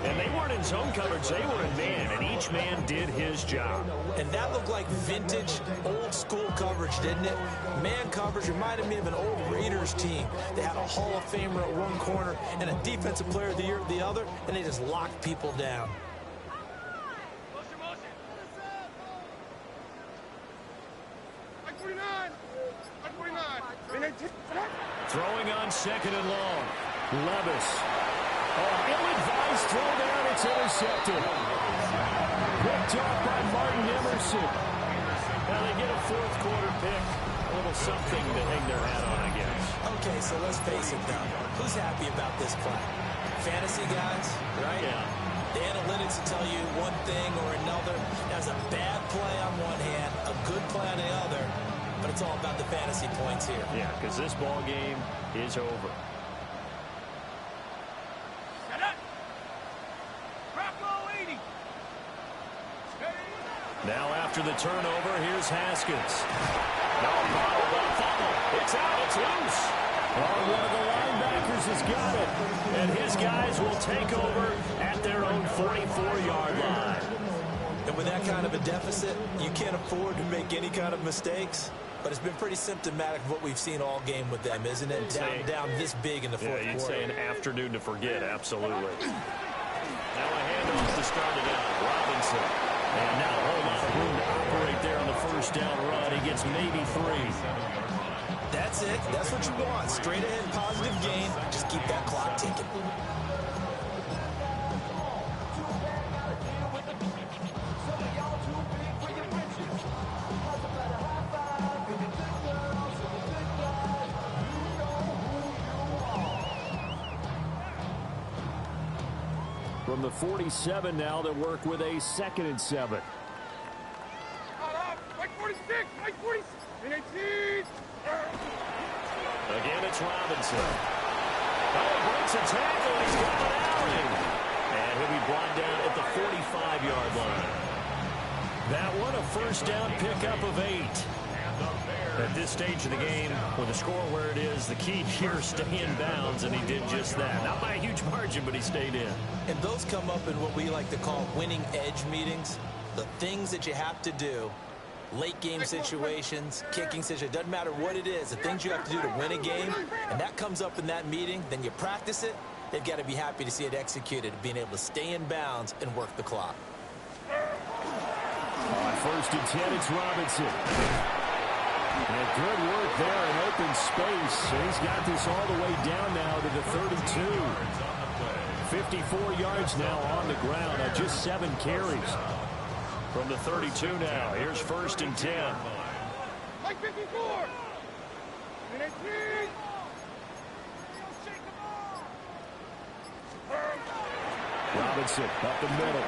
And they weren't in zone coverage, they were in man, and each man did his job. And that looked like vintage, old-school coverage, didn't it? Man coverage reminded me of an old Raiders team. They had a Hall of Famer at one corner and a Defensive Player of the Year at the other, and they just locked people down. Throwing on 2nd and long. Levis. Oh, ill-advised throw down. It's intercepted. Picked off by Martin Emerson. Now they get a 4th quarter pick. A little something to hang their hat on, I guess. Okay, so let's face it now. Who's happy about this play? Fantasy guys, right? Yeah. The analytics will tell you one thing or another. There's a bad play on one hand, a good play on the other, but it's all about the fantasy points here. Yeah, because this ball game is over. Now after the turnover, here's Haskins. No bottle, but fumble. It's out, it's loose. Oh, one of the linebackers has got it. And his guys will take over at their own 44-yard line. And with that kind of a deficit, you can't afford to make any kind of mistakes. But it's been pretty symptomatic of what we've seen all game with them, isn't it? Down this big in the fourth quarter. You'd say an afternoon to forget, absolutely. Now a handoff to start it out. Robinson. And not a whole lot of room to operate there on the first down run. He gets maybe 3. That's it. That's what you want. Straight ahead, positive gain. Just keep that clock ticking. From the 47 now, they work with a 2nd and 7. Mike 46, Mike 46, 18. Again, it's Robinson. Oh, breaks a tackle, and he's going out. And he'll be brought down at the 45-yard line. That one, a first down pickup of 8. At this stage of the game, with the score where it is, the key here is stay in bounds, and he did just that. Not by a huge margin, but he stayed in. And those come up in what we like to call winning edge meetings. The things that you have to do, late game situations, kicking situations, doesn't matter what it is, the things you have to do to win a game, and that comes up in that meeting, then you practice it, they've got to be happy to see it executed, being able to stay in bounds and work the clock. On 1st and 10, it's Robinson. And good work there in open space. And he's got this all the way down now to the 32. 54 yards now on the ground on just 7 carries. From the 32 now, here's 1st and 10. Mike 54. 18. Robinson up the middle.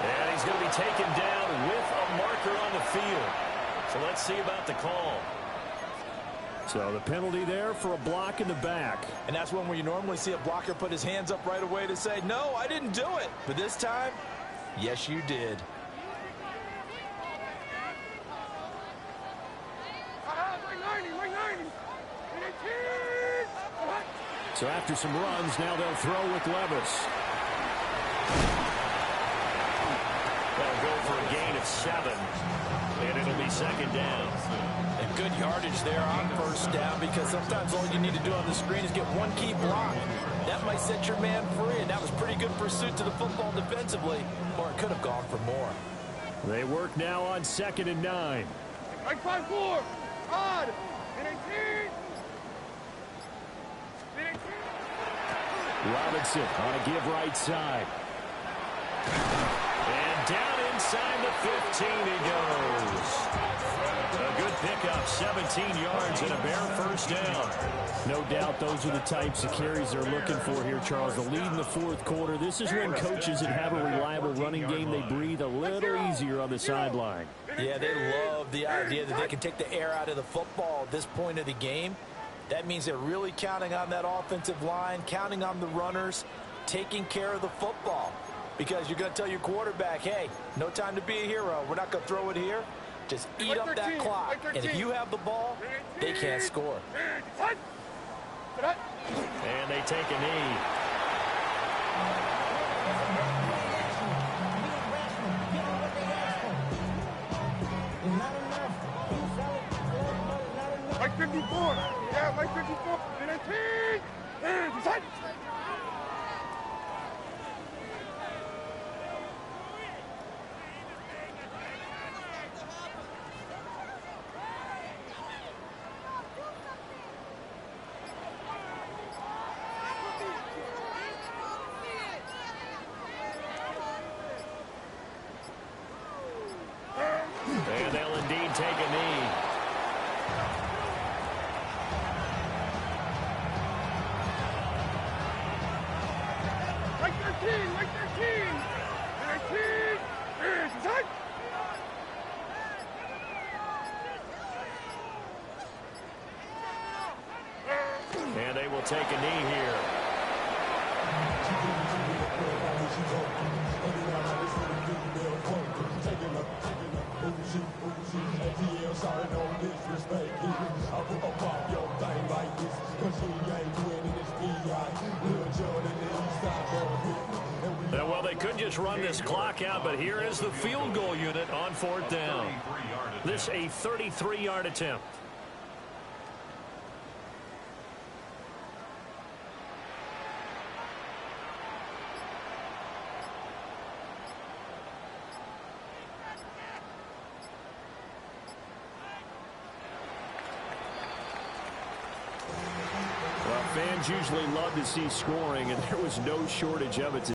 And he's going to be taken down with a marker on the field. So let's see about the call. So the penalty there for a block in the back. And that's one where you normally see a blocker put his hands up right away to say, no, I didn't do it. But this time, yes, you did. So after some runs, now they'll throw with Levis. They'll go for a gain of 7. And it'll be 2nd down. And good yardage there on 1st down, because sometimes all you need to do on the screen is get one key block. That might set your man free, and that was pretty good pursuit to the football defensively, or it could have gone for more. They work now on 2nd and 9. Mike 5-4. Odd. 18. Robinson on a give right side. And down inside the 15 he goes. A good pickup, 17 yards and a bare 1st down. No doubt those are the types of carries they're looking for here, Charles. The lead in the 4th quarter. This is when coaches that have a reliable running game, they breathe a little easier on the sideline. Yeah, they love the idea that they can take the air out of the football at this point of the game. That means they're really counting on that offensive line, counting on the runners, taking care of the football. Because you're going to tell your quarterback, hey, no time to be a hero. We're not going to throw it here. Just eat up that clock. And if you have the ball, they can't score. And they take a knee. Mike 54. Yeah, Mike 54. 18. And they'll indeed take a knee. Mike 13. Mike 13. 19. And they will take a knee here. Well, they could just run this clock out, but here is the field goal unit on 4th down. This a 33-yard attempt. Fans usually love to see scoring, and there was no shortage of it today.